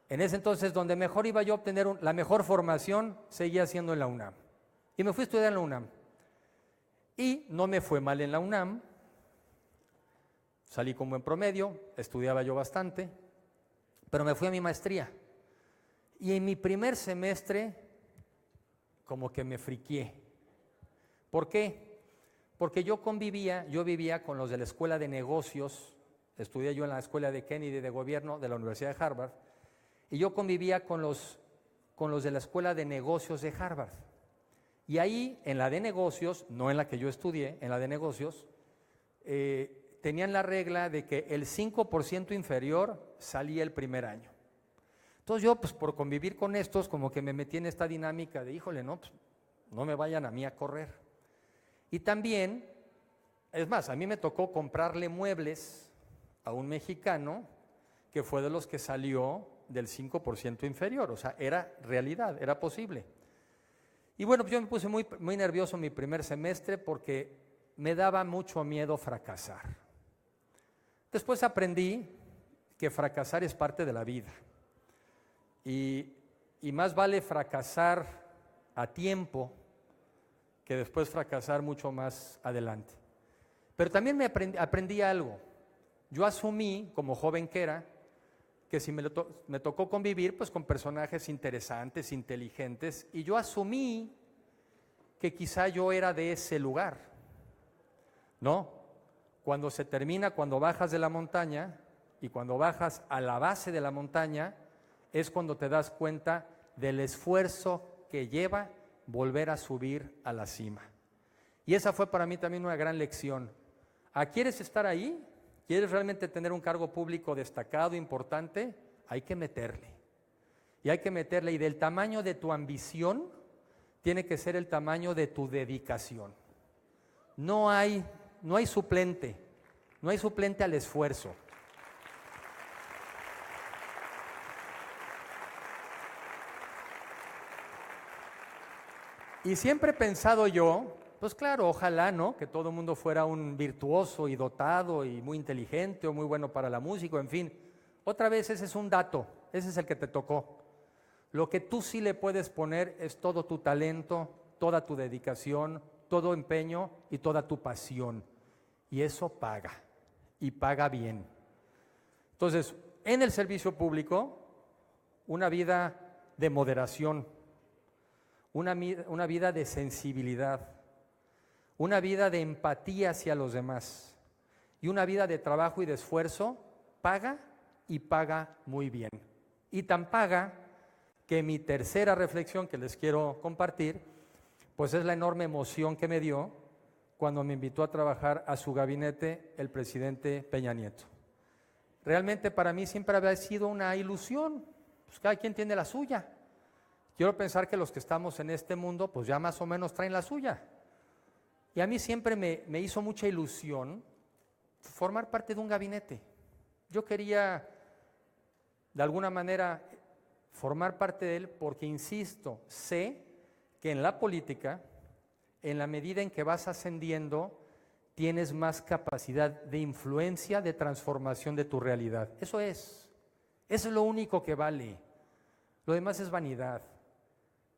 en ese entonces donde mejor iba yo a obtener la mejor formación, seguía siendo en la UNAM. Y me fui a estudiar en la UNAM. Y no me fue mal en la UNAM, salí con buen promedio, estudiaba yo bastante, pero me fui a mi maestría. Y en mi primer semestre, como que me friqué. ¿Por qué? Porque yo vivía con los de la Escuela de Negocios, estudié yo en la Escuela de Kennedy de Gobierno de la Universidad de Harvard, y yo convivía con los de la Escuela de Negocios de Harvard. Y ahí, en la de negocios, no en la que yo estudié, en la de negocios, tenían la regla de que el 5% inferior salía el primer año. Entonces yo, pues por convivir con estos, como que me metí en esta dinámica de, híjole, no, pues, no me vayan a mí a correr. Y también, es más, a mí me tocó comprarle muebles a un mexicano que fue de los que salió del 5% inferior, o sea, era realidad, era posible. Y bueno, pues yo me puse muy nervioso mi primer semestre porque me daba mucho miedo fracasar. Después aprendí que fracasar es parte de la vida. Y más vale fracasar a tiempo que después fracasar mucho más adelante. Pero también aprendí algo. Yo asumí, como joven que era, que si me tocó convivir pues, con personajes interesantes, inteligentes, y yo asumí que quizá yo era de ese lugar. No, cuando se termina, cuando bajas de la montaña, y cuando bajas a la base de la montaña, es cuando te das cuenta del esfuerzo que lleva volver a subir a la cima. Y esa fue para mí también una gran lección. ¿Quieres estar ahí? ¿Quieres realmente tener un cargo público destacado, importante? Hay que meterle. Y hay que meterle. Y del tamaño de tu ambición, tiene que ser el tamaño de tu dedicación. No hay suplente. No hay suplente al esfuerzo. Y siempre he pensado yo, pues claro, ojalá, ¿no? Que todo el mundo fuera un virtuoso y dotado y muy inteligente o muy bueno para la música, en fin. Otra vez, ese es un dato, ese es el que te tocó. Lo que tú sí le puedes poner es todo tu talento, toda tu dedicación, todo empeño y toda tu pasión. Y eso paga, y paga bien. Entonces, en el servicio público, una vida de moderación, una vida de sensibilidad, una vida de empatía hacia los demás y una vida de trabajo y de esfuerzo paga y paga muy bien. Y tan paga que mi tercera reflexión que les quiero compartir, pues es la enorme emoción que me dio cuando me invitó a trabajar a su gabinete el presidente Peña Nieto. Realmente para mí siempre había sido una ilusión, pues cada quien tiene la suya. Quiero pensar que los que estamos en este mundo, pues ya más o menos traen la suya. Y a mí siempre me hizo mucha ilusión formar parte de un gabinete. Yo quería, de alguna manera, formar parte de él porque, insisto, sé que en la política, en la medida en que vas ascendiendo, tienes más capacidad de influencia, de transformación de tu realidad. Eso es lo único que vale. Lo demás es vanidad.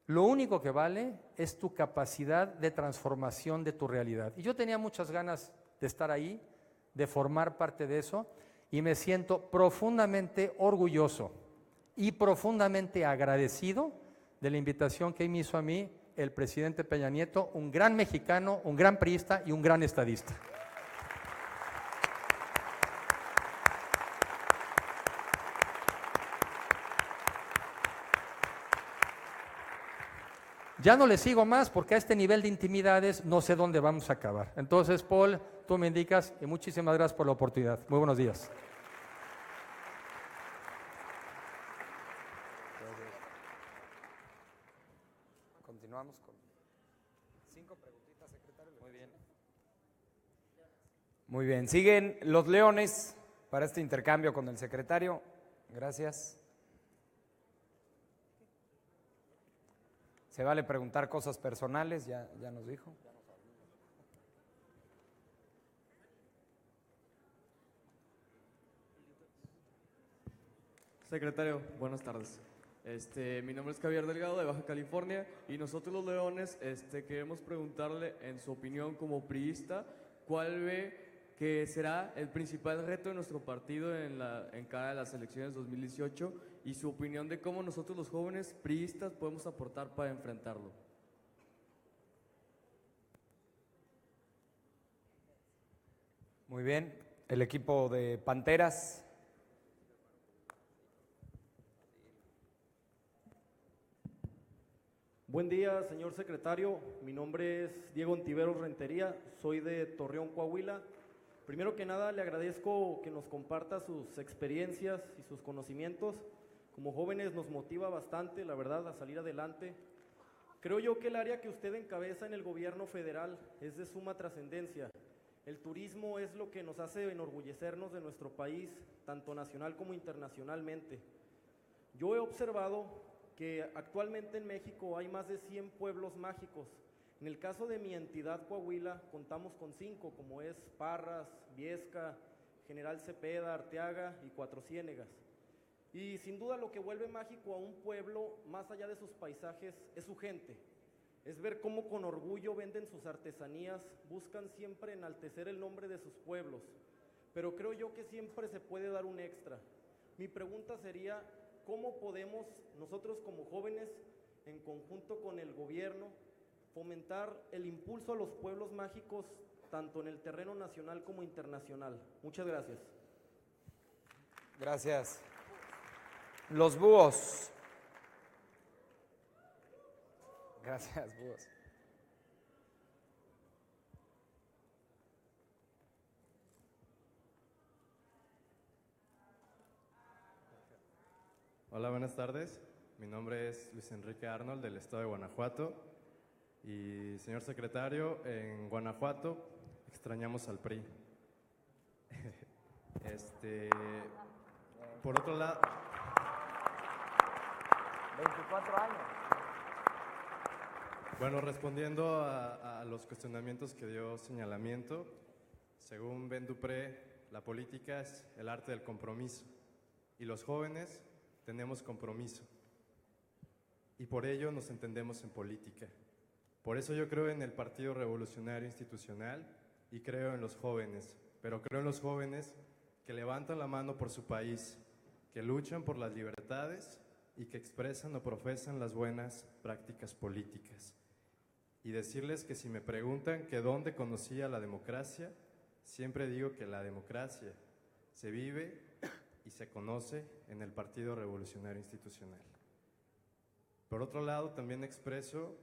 Lo único que vale es tu capacidad de transformación de tu realidad. Y yo tenía muchas ganas de estar ahí, de formar parte de eso, y me siento profundamente orgulloso y profundamente agradecido de la invitación que me hizo a mí el presidente Peña Nieto, un gran mexicano, un gran priista y un gran estadista. Ya no le sigo más porque a este nivel de intimidades no sé dónde vamos a acabar. Entonces, Paul, tú me indicas y muchísimas gracias por la oportunidad. Muy buenos días. Continuamos con 5 preguntitas, secretario. Muy bien. Muy bien, siguen los leones para este intercambio con el secretario. Gracias. Se vale preguntar cosas personales, ya nos dijo. Secretario, buenas tardes. Mi nombre es Javier Delgado de Baja California y nosotros los Leones queremos preguntarle, en su opinión como priista, ¿cuál ve que será el principal reto de nuestro partido en cara a las elecciones 2018 y su opinión de cómo nosotros los jóvenes priistas podemos aportar para enfrentarlo? Muy bien, el equipo de Panteras. Buen día, señor secretario. Mi nombre es Diego Ontiveros Rentería, soy de Torreón, Coahuila. Primero que nada, le agradezco que nos comparta sus experiencias y sus conocimientos. Como jóvenes nos motiva bastante, la verdad, a salir adelante. Creo yo que el área que usted encabeza en el gobierno federal es de suma trascendencia. El turismo es lo que nos hace enorgullecernos de nuestro país, tanto nacional como internacionalmente. Yo he observado que actualmente en México hay más de 100 pueblos mágicos. En el caso de mi entidad Coahuila, contamos con 5, como es Parras, Viesca, General Cepeda, Arteaga y Cuatro Ciénegas. Y sin duda lo que vuelve mágico a un pueblo, más allá de sus paisajes, es su gente. Es ver cómo con orgullo venden sus artesanías, buscan siempre enaltecer el nombre de sus pueblos. Pero creo yo que siempre se puede dar un extra. Mi pregunta sería, ¿cómo podemos nosotros como jóvenes, en conjunto con el gobierno, fomentar el impulso a los pueblos mágicos, tanto en el terreno nacional como internacional? Muchas gracias. Gracias. Los búhos. Gracias, búhos. Hola, buenas tardes. Mi nombre es Luis Enrique Arnold, del estado de Guanajuato. Y, señor secretario, en Guanajuato extrañamos al PRI. Por otro lado... 24 años. Bueno, respondiendo a los cuestionamientos que dio señalamiento, según Ben Dupré, la política es el arte del compromiso y los jóvenes tenemos compromiso y por ello nos entendemos en política. Por eso yo creo en el Partido Revolucionario Institucional y creo en los jóvenes, pero creo en los jóvenes que levantan la mano por su país, que luchan por las libertades y que expresan o profesan las buenas prácticas políticas. Y decirles que si me preguntan que dónde conocía la democracia, siempre digo que la democracia se vive y se conoce en el Partido Revolucionario Institucional. Por otro lado, también expreso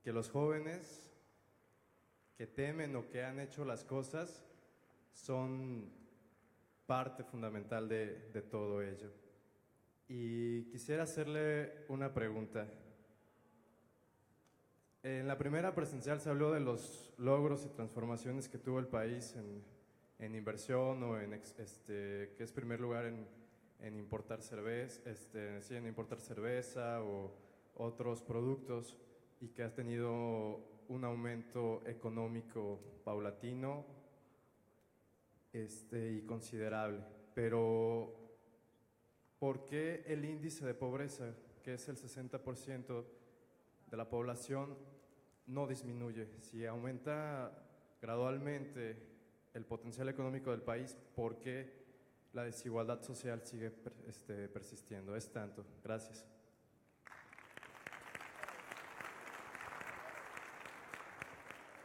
que los jóvenes que temen o que han hecho las cosas son parte fundamental de todo ello. Y quisiera hacerle una pregunta. En la primera presencial se habló de los logros y transformaciones que tuvo el país en inversión o que es primer lugar en importar cerveza, en importar cerveza o otros productos y que ha tenido un aumento económico paulatino y considerable. Pero ¿por qué el índice de pobreza, que es el 60% de la población, no disminuye? Si aumenta gradualmente el potencial económico del país, ¿por qué la desigualdad social sigue persistiendo? Es tanto. Gracias.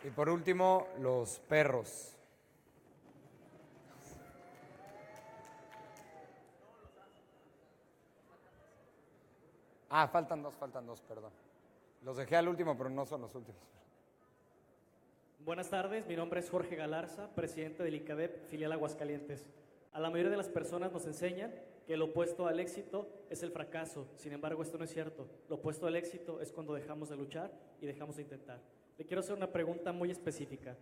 Y por último, los perros. Faltan dos, perdón. Los dejé al último, pero no son los últimos. Buenas tardes, mi nombre es Jorge Galarza, presidente del ICADEP, filial Aguascalientes. A la mayoría de las personas nos enseñan que lo opuesto al éxito es el fracaso. Sin embargo, esto no es cierto. Lo opuesto al éxito es cuando dejamos de luchar y dejamos de intentar. Le quiero hacer una pregunta muy específica.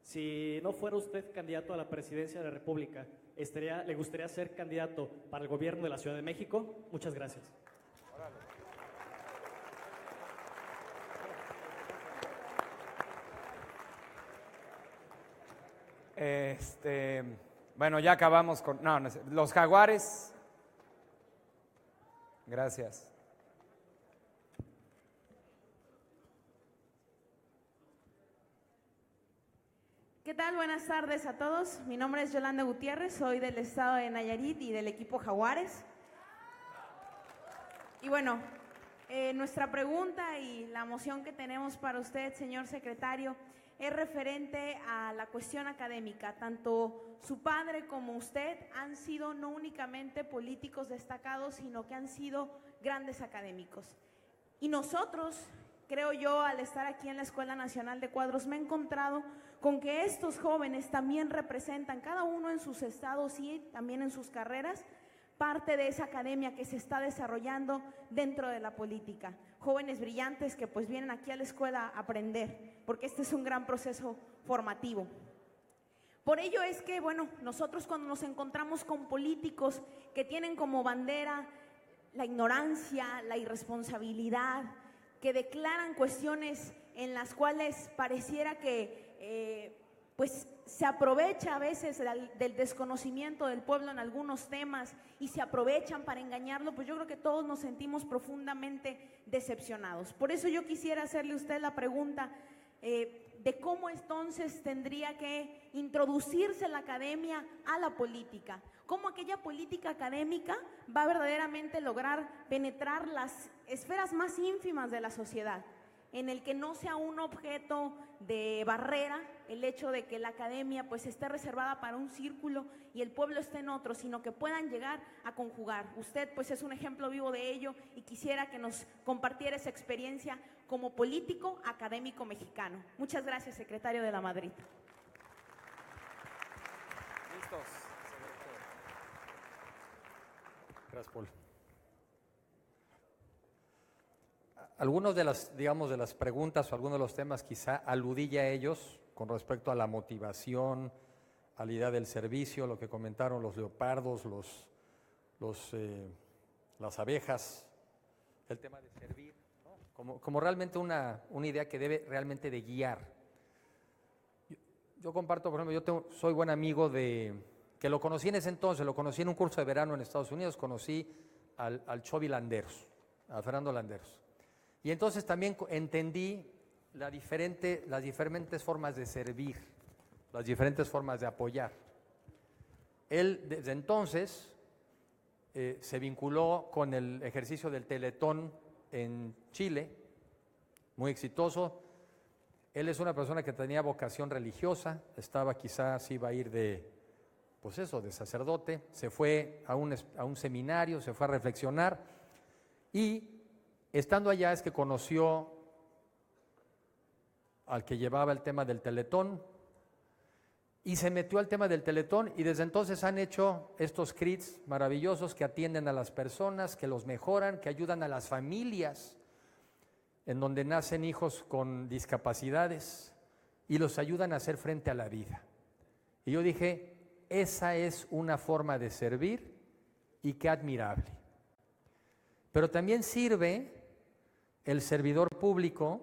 Si no fuera usted candidato a la presidencia de la República, ¿le gustaría ser candidato para el gobierno de la Ciudad de México? Muchas gracias. Bueno, ya acabamos con... No, los jaguares. Gracias. ¿Qué tal? Buenas tardes a todos. Mi nombre es Yolanda Gutiérrez, soy del estado de Nayarit y del equipo Jaguares. Y bueno, nuestra pregunta y la moción que tenemos para usted, señor secretario, es referente a la cuestión académica. Tanto su padre como usted han sido no únicamente políticos destacados, sino que han sido grandes académicos. Y nosotros, creo yo, al estar aquí en la Escuela Nacional de Cuadros, me he encontrado con que estos jóvenes también representan, cada uno en sus estados y también en sus carreras, parte de esa academia que se está desarrollando dentro de la política. Jóvenes brillantes que pues vienen aquí a la escuela a aprender, porque este es un gran proceso formativo. Por ello es que, bueno, nosotros cuando nos encontramos con políticos que tienen como bandera la ignorancia, la irresponsabilidad, que declaran cuestiones en las cuales pareciera que pues se aprovecha a veces del desconocimiento del pueblo en algunos temas y se aprovechan para engañarlo, pues yo creo que todos nos sentimos profundamente decepcionados. Por eso yo quisiera hacerle a usted la pregunta de cómo entonces tendría que introducirse la academia a la política, cómo aquella política académica va a verdaderamente lograr penetrar las esferas más ínfimas de la sociedad, en el que no sea un objeto de barrera el hecho de que la academia pues esté reservada para un círculo y el pueblo esté en otro, sino que puedan llegar a conjugar. Usted pues es un ejemplo vivo de ello y quisiera que nos compartiera esa experiencia como político académico mexicano. Muchas gracias, secretario de la Madrid. Listos. Gracias, Paul. Algunos de las, digamos, de las preguntas o algunos de los temas quizá aludí ya a ellos con respecto a la motivación, a la idea del servicio, lo que comentaron los leopardos, las abejas, el tema de servir, ¿no? Como realmente una idea que debe realmente de guiar. Yo comparto, por ejemplo, soy buen amigo que lo conocí en ese entonces, lo conocí en un curso de verano en Estados Unidos, conocí al Chovy Landeros, a Fernando Landeros. Y entonces también entendí las diferentes formas de servir, las diferentes formas de apoyar. Él desde entonces se vinculó con el ejercicio del Teletón en Chile, muy exitoso. Él es una persona que tenía vocación religiosa, quizás iba a ir de sacerdote, se fue a un seminario, se fue a reflexionar y estando allá es que conoció al que llevaba el tema del Teletón y se metió al tema del Teletón y desde entonces han hecho estos CRITs maravillosos que atienden a las personas, que los mejoran, que ayudan a las familias en donde nacen hijos con discapacidades y los ayudan a hacer frente a la vida. Y yo dije, esa es una forma de servir y qué admirable. Pero también sirve el servidor público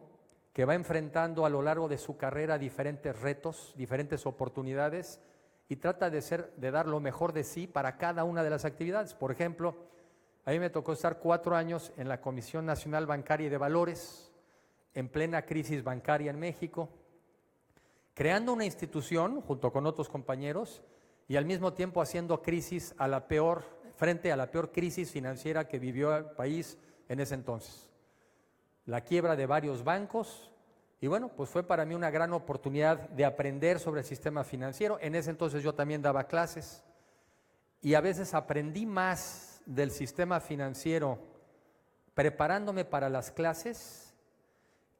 que va enfrentando a lo largo de su carrera diferentes retos, diferentes oportunidades y trata de dar lo mejor de sí para cada una de las actividades. Por ejemplo, a mí me tocó estar 4 años en la Comisión Nacional Bancaria y de Valores, en plena crisis bancaria en México, creando una institución junto con otros compañeros y al mismo tiempo haciendo frente a la peor crisis financiera que vivió el país en ese entonces. La quiebra de varios bancos y bueno, pues fue para mí una gran oportunidad de aprender sobre el sistema financiero. En ese entonces yo también daba clases y a veces aprendí más del sistema financiero preparándome para las clases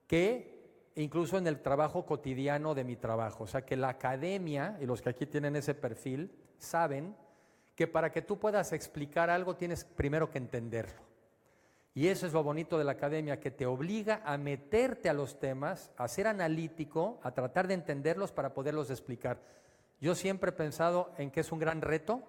que incluso en el trabajo cotidiano de mi trabajo. O sea que la academia, y los que aquí tienen ese perfil, saben que para que tú puedas explicar algo tienes primero que entenderlo. Y eso es lo bonito de la academia, que te obliga a meterte a los temas, a ser analítico, a tratar de entenderlos para poderlos explicar. Yo siempre he pensado en que es un gran reto,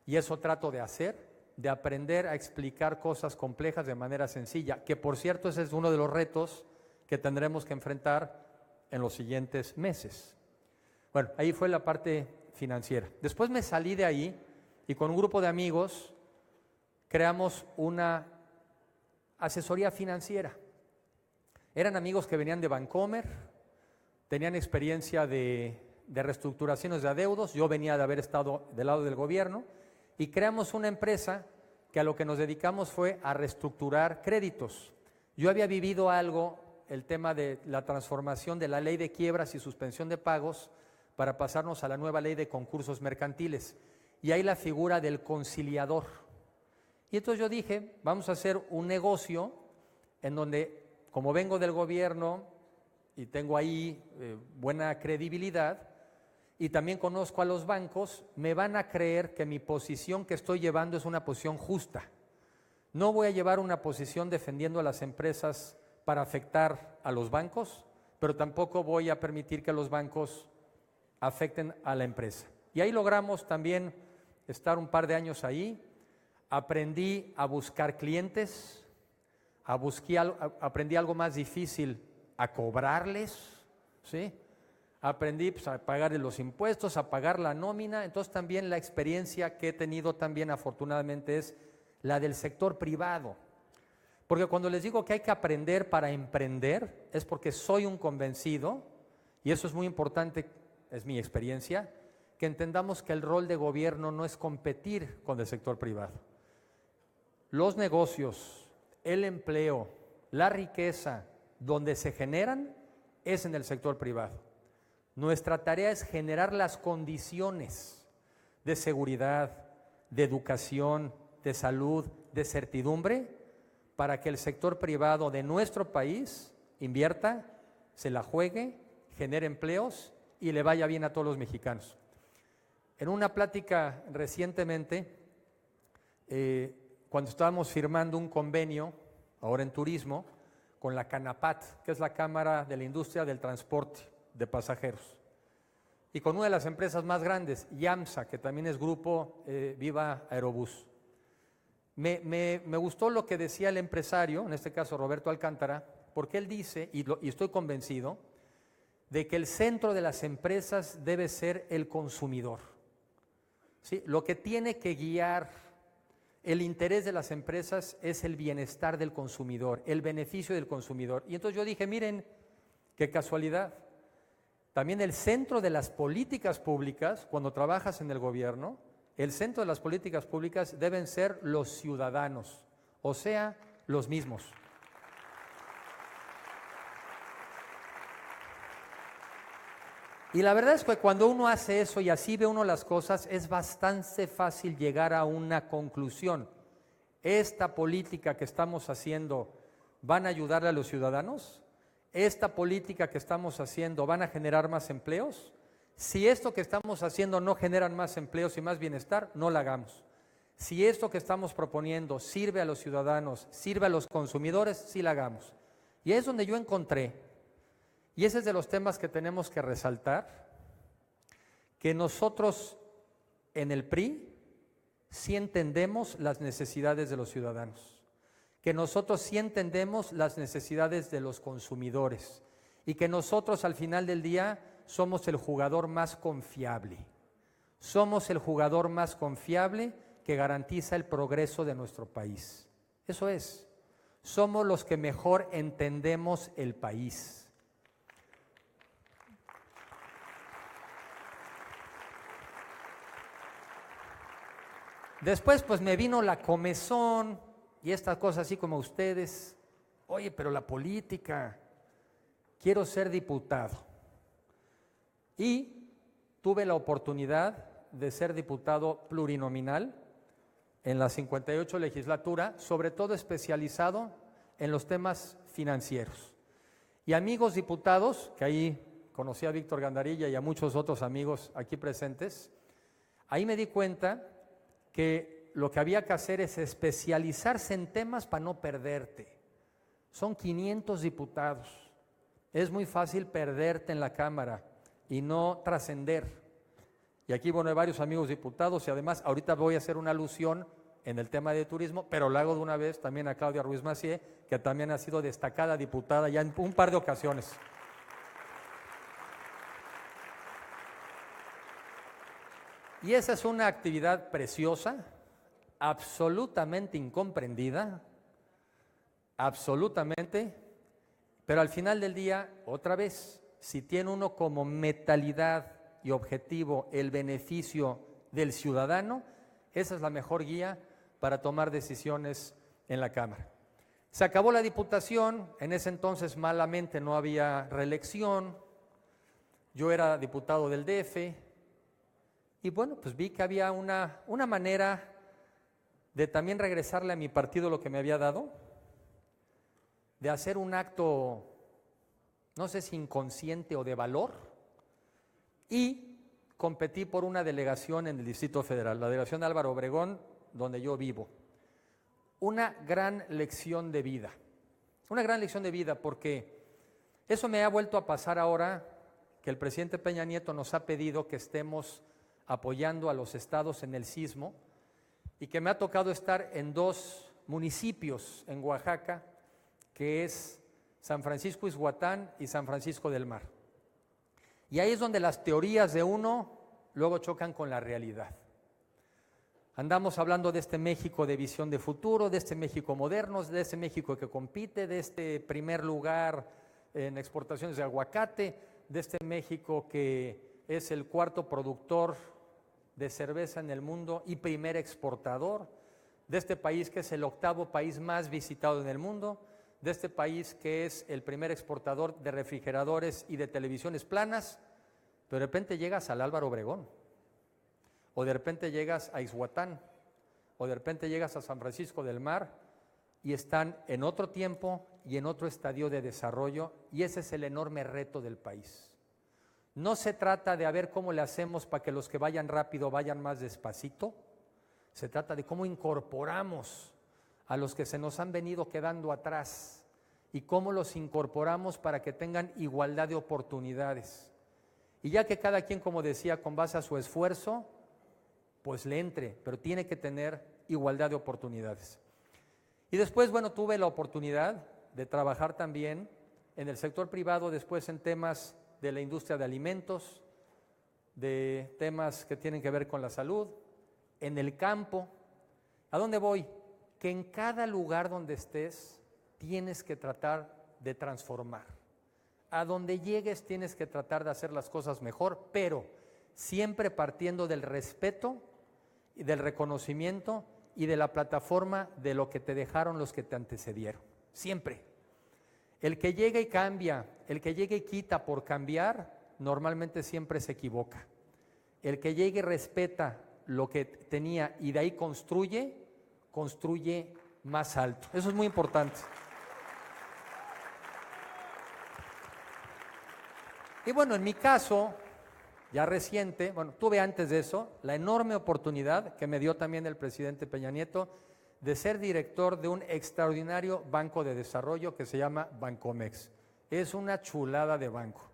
y eso trato de hacer, de aprender a explicar cosas complejas de manera sencilla, que por cierto ese es uno de los retos que tendremos que enfrentar en los siguientes meses. Bueno, ahí fue la parte financiera. Después me salí de ahí y con un grupo de amigos creamos una asesoría financiera. Eran amigos que venían de Bancomer, tenían experiencia de reestructuraciones de adeudos, yo venía de haber estado del lado del gobierno y creamos una empresa que a lo que nos dedicamos fue a reestructurar créditos. Yo había vivido el tema de la transformación de la ley de quiebras y suspensión de pagos para pasarnos a la nueva ley de concursos mercantiles y hay la figura del conciliador. Y entonces yo dije, vamos a hacer un negocio en donde como vengo del gobierno y tengo ahí buena credibilidad, y también conozco a los bancos, me van a creer que mi posición que estoy llevando es una posición justa. No voy a llevar una posición defendiendo a las empresas para afectar a los bancos, pero tampoco voy a permitir que los bancos afecten a la empresa. Y ahí logramos también estar un par de años ahí. Aprendí a buscar clientes, aprendí algo más difícil, a cobrarles, ¿sí? Aprendí pues, a pagar los impuestos, a pagar la nómina. Entonces también la experiencia que he tenido también afortunadamente es la del sector privado. Porque cuando les digo que hay que aprender para emprender, es porque soy un convencido, y eso es muy importante, es mi experiencia, que entendamos que el rol de gobierno no es competir con el sector privado. Los negocios, el empleo, la riqueza, donde se generan, es en el sector privado. Nuestra tarea es generar las condiciones de seguridad, de educación, de salud, de certidumbre, para que el sector privado de nuestro país invierta, se la juegue, genere empleos y le vaya bien a todos los mexicanos. En una plática recientemente, cuando estábamos firmando un convenio, ahora en turismo, con la Canapat, que es la Cámara de la Industria del Transporte de Pasajeros, y con una de las empresas más grandes, YAMSA, que también es grupo Viva Aerobús. Me gustó lo que decía el empresario, en este caso Roberto Alcántara, porque él dice, y estoy convencido, de que el centro de las empresas debe ser el consumidor. ¿Sí? Lo que tiene que guiar el interés de las empresas es el bienestar del consumidor, el beneficio del consumidor. Y entonces yo dije, miren, qué casualidad. También el centro de las políticas públicas, cuando trabajas en el gobierno, el centro de las políticas públicas deben ser los ciudadanos, o sea, los mismos. Y la verdad es que cuando uno hace eso y así ve uno las cosas, es bastante fácil llegar a una conclusión. ¿Esta política que estamos haciendo van a ayudarle a los ciudadanos? ¿Esta política que estamos haciendo van a generar más empleos? Si esto que estamos haciendo no genera más empleos y más bienestar, no la hagamos. Si esto que estamos proponiendo sirve a los ciudadanos, sirve a los consumidores, sí la hagamos. Y es donde yo encontré, y ese es de los temas que tenemos que resaltar, que nosotros en el PRI sí entendemos las necesidades de los ciudadanos, que nosotros sí entendemos las necesidades de los consumidores y que nosotros al final del día somos el jugador más confiable. Somos el jugador más confiable que garantiza el progreso de nuestro país. Eso es. Somos los que mejor entendemos el país. Después pues me vino la comezón y estas cosas así como ustedes. Oye, pero la política, quiero ser diputado. Y tuve la oportunidad de ser diputado plurinominal en la 58 legislatura, sobre todo especializado en los temas financieros. Y amigos diputados, que ahí conocí a Víctor Gandarilla y a muchos otros amigos aquí presentes, ahí me di cuenta que lo que había que hacer es especializarse en temas para no perderte. Son 500 diputados. Es muy fácil perderte en la Cámara y no trascender. Y aquí, bueno, hay varios amigos diputados y además ahorita voy a hacer una alusión en el tema de turismo, pero lo hago de una vez también a Claudia Ruiz Massieu, que también ha sido destacada diputada ya en un par de ocasiones. Y esa es una actividad preciosa, absolutamente incomprendida, absolutamente, pero al final del día, otra vez, si tiene uno como mentalidad y objetivo el beneficio del ciudadano, esa es la mejor guía para tomar decisiones en la Cámara. Se acabó la diputación, en ese entonces malamente no había reelección, yo era diputado del DF, y bueno, pues vi que había una manera de también regresarle a mi partido lo que me había dado. de hacer un acto, no sé si inconsciente o de valor, y competí por una delegación en el Distrito Federal, la delegación de Álvaro Obregón, donde yo vivo. Una gran lección de vida, porque eso me ha vuelto a pasar ahora que el presidente Peña Nieto nos ha pedido que estemos apoyando a los estados en el sismo y que me ha tocado estar en 2 municipios en Oaxaca, que es San Francisco Ixhuatán y San Francisco del Mar. Y ahí es donde las teorías de uno luego chocan con la realidad. Andamos hablando de este México de visión de futuro, de este México moderno, de este México que compite, de este primer lugar en exportaciones de aguacate, de este México que es el 4º productor de cerveza en el mundo y primer exportador, de este país que es el 8º país más visitado en el mundo, de este país que es el primer exportador de refrigeradores y de televisiones planas, pero de repente llegas al Álvaro Obregón, o de repente llegas a Ixhuatán, o de repente llegas a San Francisco del Mar, y están en otro tiempo y en otro estadio de desarrollo, y ese es el enorme reto del país. No se trata de a ver cómo le hacemos para que los que vayan rápido vayan más despacito, se trata de cómo incorporamos a los que se nos han venido quedando atrás y cómo los incorporamos para que tengan igualdad de oportunidades. Y ya que cada quien, como decía, con base a su esfuerzo, pues le entre, pero tiene que tener igualdad de oportunidades. Y después, bueno, tuve la oportunidad de trabajar también en el sector privado, después en temas de la industria de alimentos, de temas que tienen que ver con la salud, en el campo. ¿A dónde voy? Que en cada lugar donde estés tienes que tratar de transformar. A donde llegues tienes que tratar de hacer las cosas mejor, pero siempre partiendo del respeto y del reconocimiento y de la plataforma de lo que te dejaron los que te antecedieron. Siempre. El que llega y cambia, el que llega y quita por cambiar, normalmente siempre se equivoca. El que llega y respeta lo que tenía y de ahí construye más alto. Eso es muy importante. Y bueno, en mi caso, ya reciente, bueno, tuve antes de eso la enorme oportunidad que me dio también el presidente Peña Nieto de ser director de un extraordinario banco de desarrollo que se llama Bancomex. Es una chulada de banco.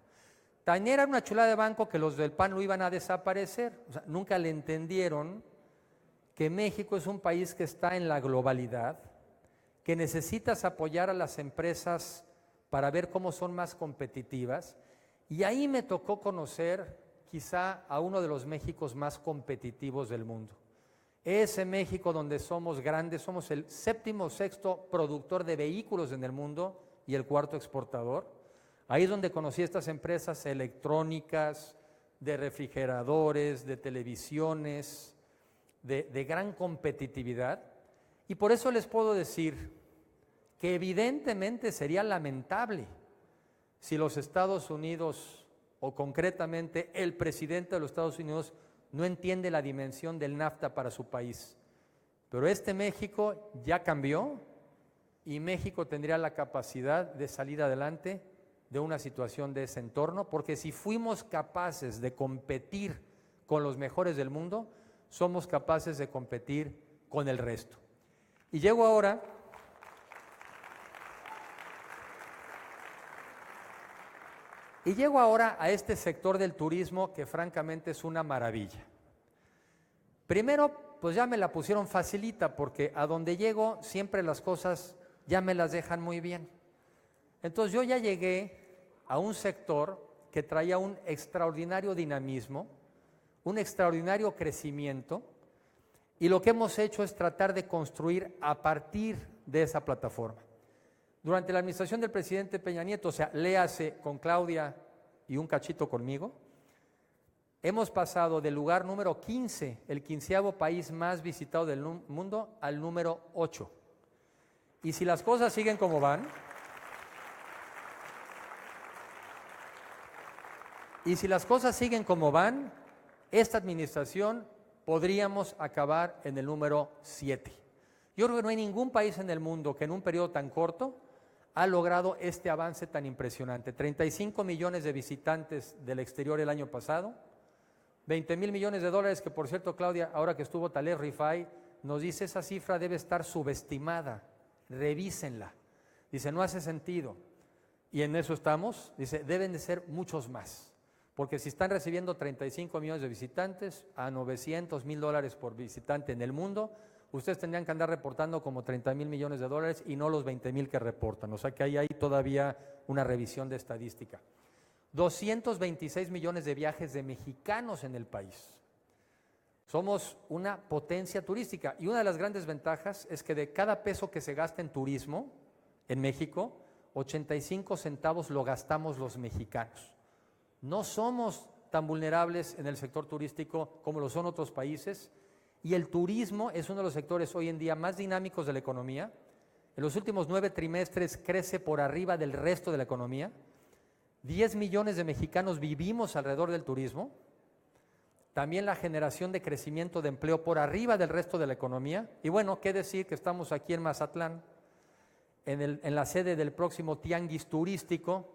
Tan era una chulada de banco que los del PAN lo iban a desaparecer. O sea, nunca le entendieron que México es un país que está en la globalidad, que necesitas apoyar a las empresas para ver cómo son más competitivas. Y ahí me tocó conocer quizá a uno de los Méxicos más competitivos del mundo. Ese México donde somos grandes, somos el 7º o 6º productor de vehículos en el mundo y el 4º exportador. Ahí es donde conocí estas empresas electrónicas, de refrigeradores, de televisiones, de gran competitividad. Y por eso les puedo decir que evidentemente sería lamentable si los Estados Unidos, o concretamente el presidente de los Estados Unidos, no entiende la dimensión del NAFTA para su país. Pero este México ya cambió y México tendría la capacidad de salir adelante de una situación de ese entorno, porque si fuimos capaces de competir con los mejores del mundo, somos capaces de competir con el resto. Y llego ahora a este sector del turismo que francamente es una maravilla. Primero, pues ya me la pusieron facilita porque a donde llego siempre las cosas ya me las dejan muy bien. Entonces yo ya llegué a un sector que traía un extraordinario dinamismo, un extraordinario crecimiento, y lo que hemos hecho es tratar de construir a partir de esa plataforma. Durante la administración del presidente Peña Nieto, o sea, léase con Claudia y un cachito conmigo, hemos pasado del lugar número 15, el 15º país más visitado del mundo, al número 8. Y si las cosas siguen como van, esta administración podríamos acabar en el número 7. Yo creo que no hay ningún país en el mundo que en un periodo tan corto ha logrado este avance tan impresionante. 35 millones de visitantes del exterior el año pasado, 20,000 millones de dólares, que por cierto, Claudia, ahora que estuvo Taleb Rifai, nos dice esa cifra debe estar subestimada, revísenla. Dice, no hace sentido. Y en eso estamos, dice, deben de ser muchos más. Porque si están recibiendo 35 millones de visitantes a 900,000 dólares por visitante en el mundo, ustedes tendrían que andar reportando como 30,000 millones de dólares y no los 20,000 que reportan. O sea que ahí hay todavía una revisión de estadística. 226 millones de viajes de mexicanos en el país. Somos una potencia turística y una de las grandes ventajas es que de cada peso que se gasta en turismo en México, 85 centavos lo gastamos los mexicanos. No somos tan vulnerables en el sector turístico como lo son otros países y el turismo es uno de los sectores hoy en día más dinámicos de la economía. En los últimos 9 trimestres crece por arriba del resto de la economía. 10 millones de mexicanos vivimos alrededor del turismo. También la generación de crecimiento de empleo por arriba del resto de la economía. Y bueno, qué decir que estamos aquí en Mazatlán, en la sede del próximo Tianguis Turístico.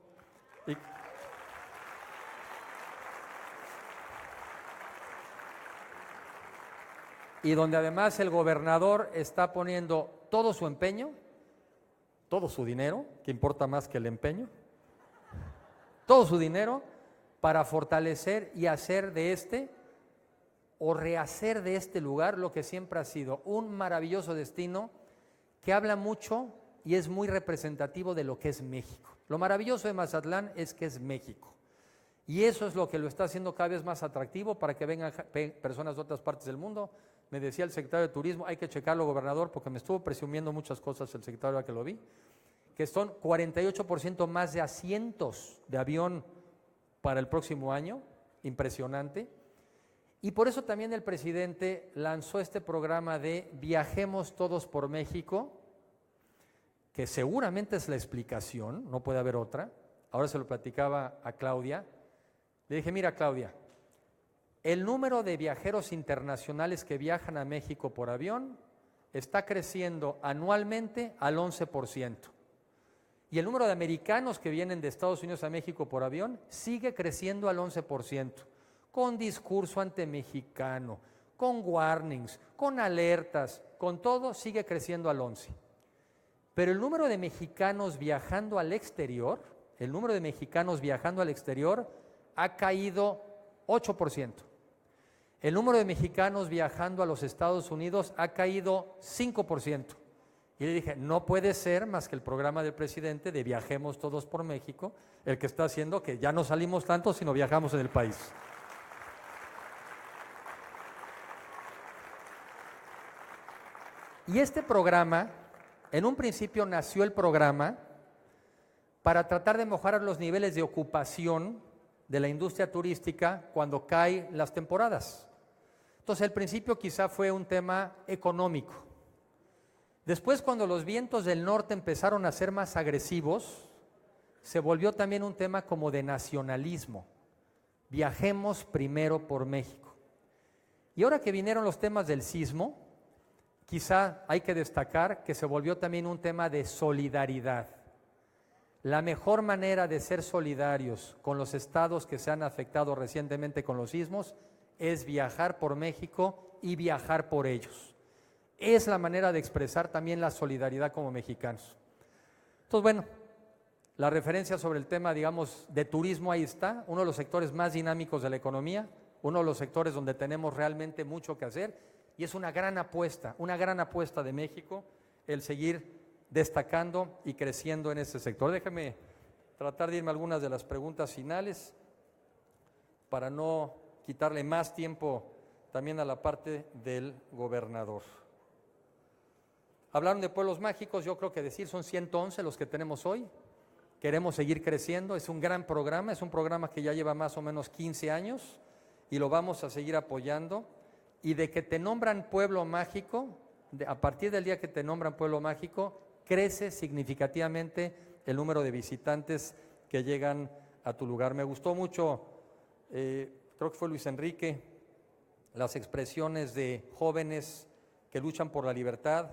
Y donde además el gobernador está poniendo todo su empeño, todo su dinero, que importa más que el empeño, todo su dinero para fortalecer y hacer de este o rehacer de este lugar lo que siempre ha sido un maravilloso destino que habla mucho y es muy representativo de lo que es México. Lo maravilloso de Mazatlán es que es México y eso es lo que lo está haciendo cada vez más atractivo para que vengan personas de otras partes del mundo. Me decía el secretario de Turismo, hay que checarlo, gobernador, porque me estuvo presumiendo muchas cosas el secretario que lo vi, que son 48% más de asientos de avión para el próximo año, impresionante. Y por eso también el presidente lanzó este programa de Viajemos Todos por México, que seguramente es la explicación, no puede haber otra. Ahora se lo platicaba a Claudia. Le dije, mira Claudia, el número de viajeros internacionales que viajan a México por avión está creciendo anualmente al 11%. Y el número de americanos que vienen de Estados Unidos a México por avión sigue creciendo al 11%, con discurso antimexicano, con warnings, con alertas, con todo sigue creciendo al 11%. Pero el número de mexicanos viajando al exterior, ha caído 8%. El número de mexicanos viajando a los Estados Unidos ha caído 5%. Y le dije, no puede ser más que el programa del presidente de Viajemos Todos por México, el que está haciendo que ya no salimos tanto, sino viajamos en el país. Y este programa, en un principio nació el programa para tratar de mejorar los niveles de ocupación de la industria turística cuando caen las temporadas. Entonces, al principio quizá fue un tema económico. Después, cuando los vientos del norte empezaron a ser más agresivos, se volvió también un tema como de nacionalismo. Viajemos primero por México. Y ahora que vinieron los temas del sismo, quizá hay que destacar que se volvió también un tema de solidaridad. La mejor manera de ser solidarios con los estados que se han afectado recientemente con los sismos es viajar por México y viajar por ellos. Es la manera de expresar también la solidaridad como mexicanos. Entonces, bueno, la referencia sobre el tema, digamos, de turismo ahí está, uno de los sectores más dinámicos de la economía, uno de los sectores donde tenemos realmente mucho que hacer y es una gran apuesta de México el seguir destacando y creciendo en este sector. Déjame tratar de irme a algunas de las preguntas finales para no quitarle más tiempo también a la parte del gobernador. Hablaron de pueblos mágicos, yo creo que decir son 111 los que tenemos hoy. Queremos seguir creciendo, es un gran programa, es un programa que ya lleva más o menos 15 años y lo vamos a seguir apoyando. Y de que te nombran pueblo mágico, a partir del día que te nombran pueblo mágico, crece significativamente el número de visitantes que llegan a tu lugar. Me gustó mucho, creo que fue Luis Enrique, las expresiones de jóvenes que luchan por la libertad,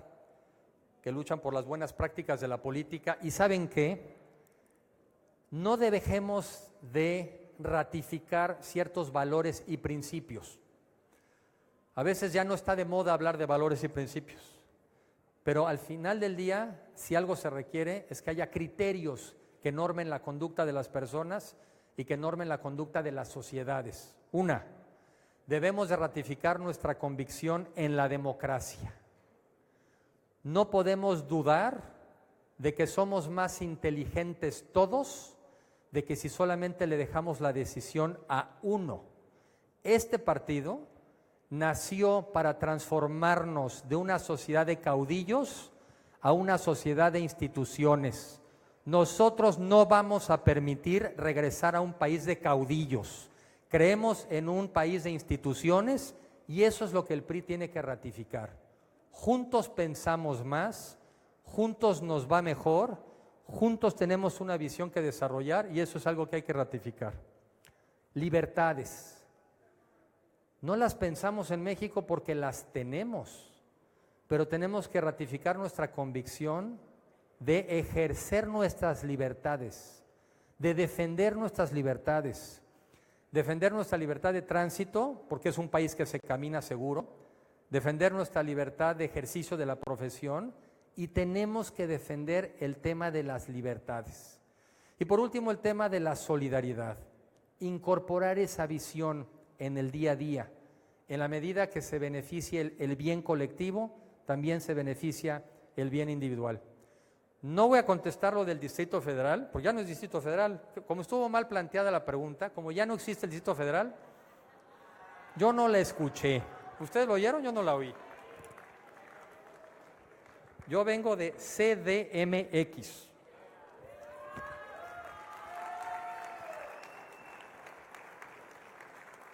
que luchan por las buenas prácticas de la política. ¿Y saben qué? No dejemos de ratificar ciertos valores y principios. A veces ya no está de moda hablar de valores y principios, pero al final del día, si algo se requiere, es que haya criterios que normen la conducta de las personas y que normen la conducta de las sociedades. Una, debemos de ratificar nuestra convicción en la democracia. No podemos dudar de que somos más inteligentes todos, de que si solamente le dejamos la decisión a uno. Este partido nació para transformarnos de una sociedad de caudillos a una sociedad de instituciones. Nosotros no vamos a permitir regresar a un país de caudillos. Creemos en un país de instituciones y eso es lo que el PRI tiene que ratificar. Juntos pensamos más, juntos nos va mejor, juntos tenemos una visión que desarrollar y eso es algo que hay que ratificar. Libertades. No las pensamos en México porque las tenemos, pero tenemos que ratificar nuestra convicción de ejercer nuestras libertades, de defender nuestras libertades, defender nuestra libertad de tránsito, porque es un país que se camina seguro, defender nuestra libertad de ejercicio de la profesión y tenemos que defender el tema de las libertades. Y por último, el tema de la solidaridad, incorporar esa visión en el día a día. En la medida que se beneficie el bien colectivo, también se beneficia el bien individual. No voy a contestar lo del Distrito Federal, porque ya no es Distrito Federal. Como estuvo mal planteada la pregunta, como ya no existe el Distrito Federal, yo no la escuché. ¿Ustedes lo oyeron? Yo no la oí. Yo vengo de CDMX.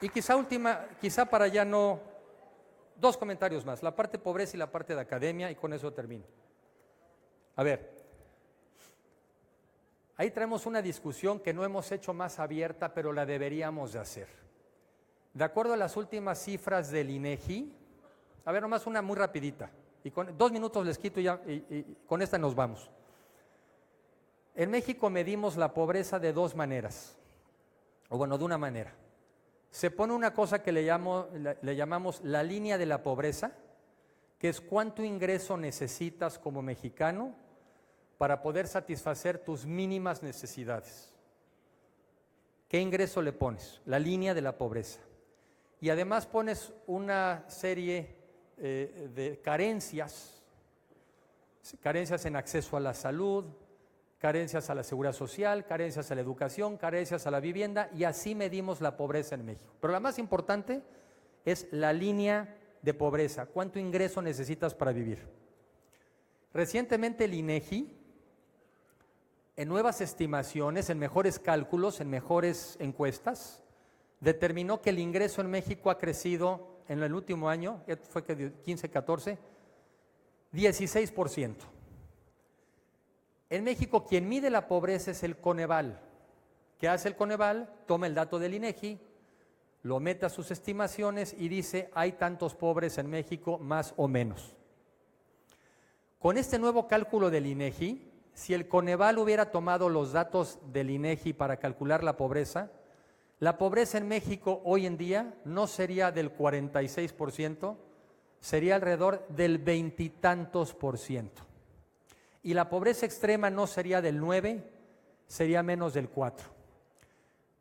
Y quizá para ya no, dos comentarios más, la parte de pobreza y la parte de academia, y con eso termino. A ver, ahí traemos una discusión que no hemos hecho más abierta, pero la deberíamos de hacer. De acuerdo a las últimas cifras del INEGI, a ver, nomás una muy rapidita, y con 2 minutos les quito y con esta nos vamos. En México medimos la pobreza de dos maneras, o bueno, de una manera. Se pone una cosa que le llamamos la línea de la pobreza, que es cuánto ingreso necesitas como mexicano para poder satisfacer tus mínimas necesidades. ¿Qué ingreso le pones? La línea de la pobreza. Y además pones una serie de carencias en acceso a la salud, carencias a la seguridad social, carencias a la educación, carencias a la vivienda, y así medimos la pobreza en México. Pero la más importante es la línea de pobreza. ¿Cuánto ingreso necesitas para vivir? Recientemente el INEGI, en nuevas estimaciones, en mejores cálculos, en mejores encuestas, determinó que el ingreso en México ha crecido en el último año, fue que 15-14, 16%. En México quien mide la pobreza es el Coneval. ¿Qué hace el Coneval? Toma el dato del INEGI, lo mete a sus estimaciones y dice hay tantos pobres en México más o menos. Con este nuevo cálculo del INEGI, si el Coneval hubiera tomado los datos del INEGI para calcular la pobreza en México hoy en día no sería del 46%, sería alrededor del 20 y tantos %. Y la pobreza extrema no sería del 9, sería menos del 4.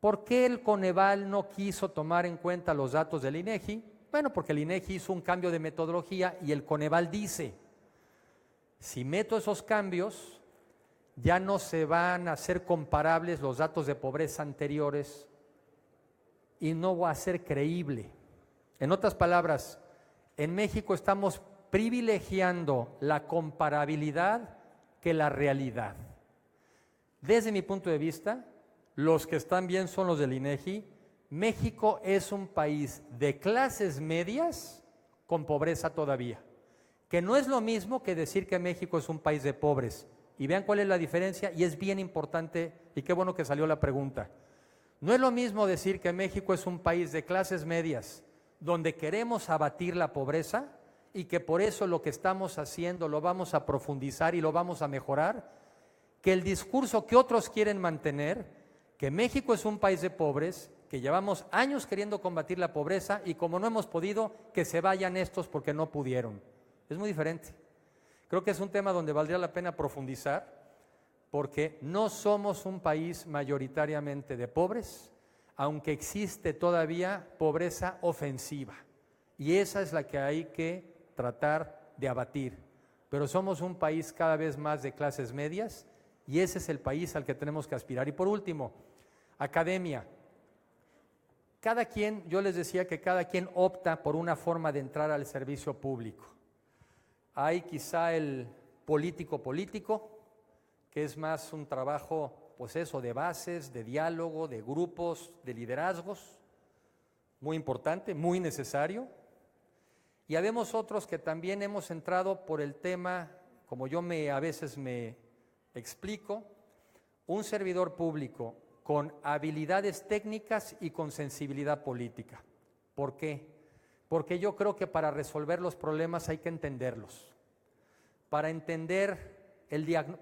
¿Por qué el Coneval no quiso tomar en cuenta los datos del INEGI? Bueno, porque el INEGI hizo un cambio de metodología y el Coneval dice, si meto esos cambios, ya no se van a hacer comparables los datos de pobreza anteriores y no va a ser creíble. En otras palabras, en México estamos privilegiando la comparabilidad que la realidad. Desde mi punto de vista, los que están bien son los del INEGI. México es un país de clases medias con pobreza todavía, que no es lo mismo que decir que México es un país de pobres. Y vean cuál es la diferencia, y es bien importante, y qué bueno que salió la pregunta. No es lo mismo decir que México es un país de clases medias, donde queremos abatir la pobreza, y que por eso lo que estamos haciendo lo vamos a profundizar y lo vamos a mejorar, que el discurso que otros quieren mantener, que México es un país de pobres, que llevamos años queriendo combatir la pobreza y como no hemos podido, que se vayan estos porque no pudieron. Es muy diferente. Creo que es un tema donde valdría la pena profundizar, porque no somos un país mayoritariamente de pobres, aunque existe todavía pobreza ofensiva. Y esa es la que hay que tratar de abatir. Pero somos un país cada vez más de clases medias y ese es el país al que tenemos que aspirar. Y por último, academia. Cada quien, yo les decía que cada quien opta por una forma de entrar al servicio público. Hay quizá el político, que es más un trabajo, pues eso, de bases, de diálogo, de grupos, de liderazgos, muy importante, muy necesario. Y habemos otros que también hemos entrado por el tema, como yo a veces me explico, un servidor público con habilidades técnicas y con sensibilidad política. ¿Por qué? Porque yo creo que para resolver los problemas hay que entenderlos. Para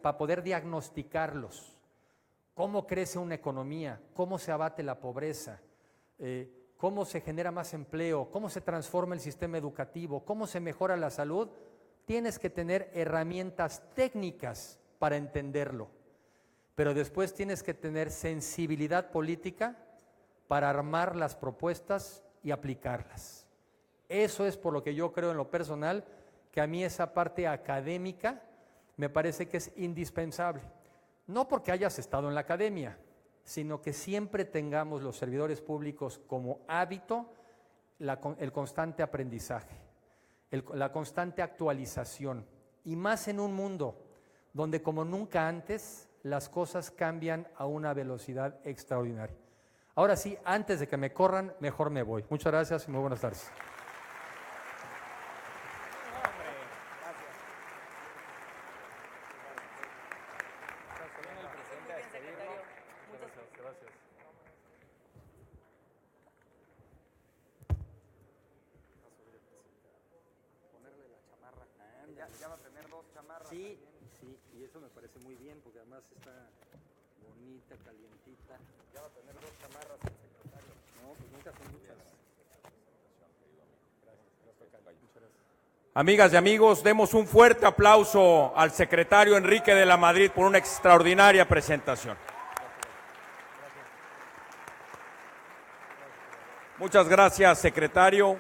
para poder diagnosticarlos. ¿Cómo crece una economía? ¿Cómo se abate la pobreza? ¿Cómo se genera más empleo? ¿Cómo se transforma el sistema educativo? ¿Cómo se mejora la salud? Tienes que tener herramientas técnicas para entenderlo. Pero después tienes que tener sensibilidad política para armar las propuestas y aplicarlas. Eso es por lo que yo creo en lo personal, que a mí esa parte académica me parece que es indispensable. No porque hayas estado en la academia, sino que siempre tengamos los servidores públicos como hábito el constante aprendizaje, la constante actualización, y más en un mundo donde como nunca antes las cosas cambian a una velocidad extraordinaria. Ahora sí, antes de que me corran, mejor me voy. Muchas gracias y muy buenas tardes. Ya va a tener 2 chamarras. Sí, sí, y eso me parece muy bien porque además está bonita, calientita. Ya va a tener 2 chamarras el secretario. No, pues nunca son muchas. Amigas y amigos, demos un fuerte aplauso al secretario Enrique de la Madrid por una extraordinaria presentación. Muchas gracias, secretario.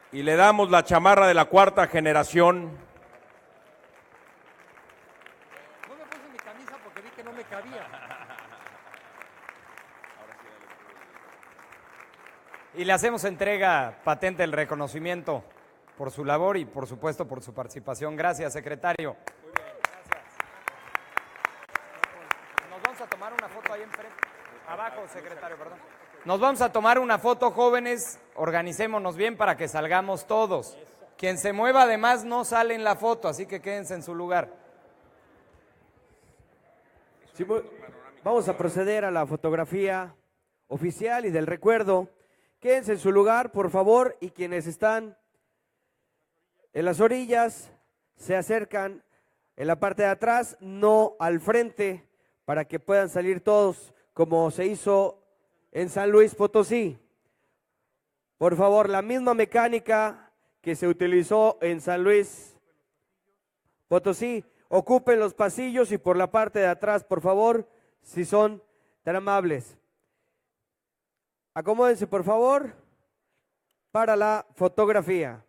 Y le damos la chamarra de la 4ª generación. No me puse mi camisa porque vi que no me cabía. Y le hacemos entrega patente del reconocimiento por su labor y por supuesto por su participación. Gracias, secretario. Muy bien, gracias. Nos vamos a tomar una foto ahí enfrente. Abajo, secretario, perdón. Nos vamos a tomar una foto, jóvenes. Organicémonos bien para que salgamos todos. Quien se mueva además no sale en la foto, así que quédense en su lugar. Sí, vamos a proceder a la fotografía oficial y del recuerdo. Quédense en su lugar, por favor, y quienes están en las orillas se acercan en la parte de atrás, no al frente, para que puedan salir todos como se hizo en San Luis Potosí. Por favor, la misma mecánica que se utilizó en San Luis Potosí, ocupen los pasillos y por la parte de atrás, por favor, si son tan amables. Acomódense, por favor, para la fotografía.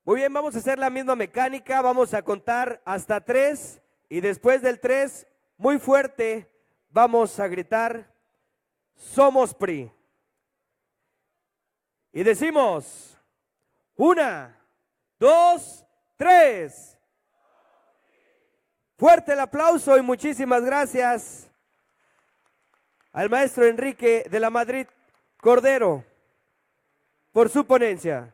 Muy bien, vamos a hacer la misma mecánica, vamos a contar hasta 3 y después del 3, muy fuerte, vamos a gritar, somos PRI. Y decimos, 1, 2, 3. Fuerte el aplauso y muchísimas gracias al maestro Enrique de la Madrid Cordero por su ponencia.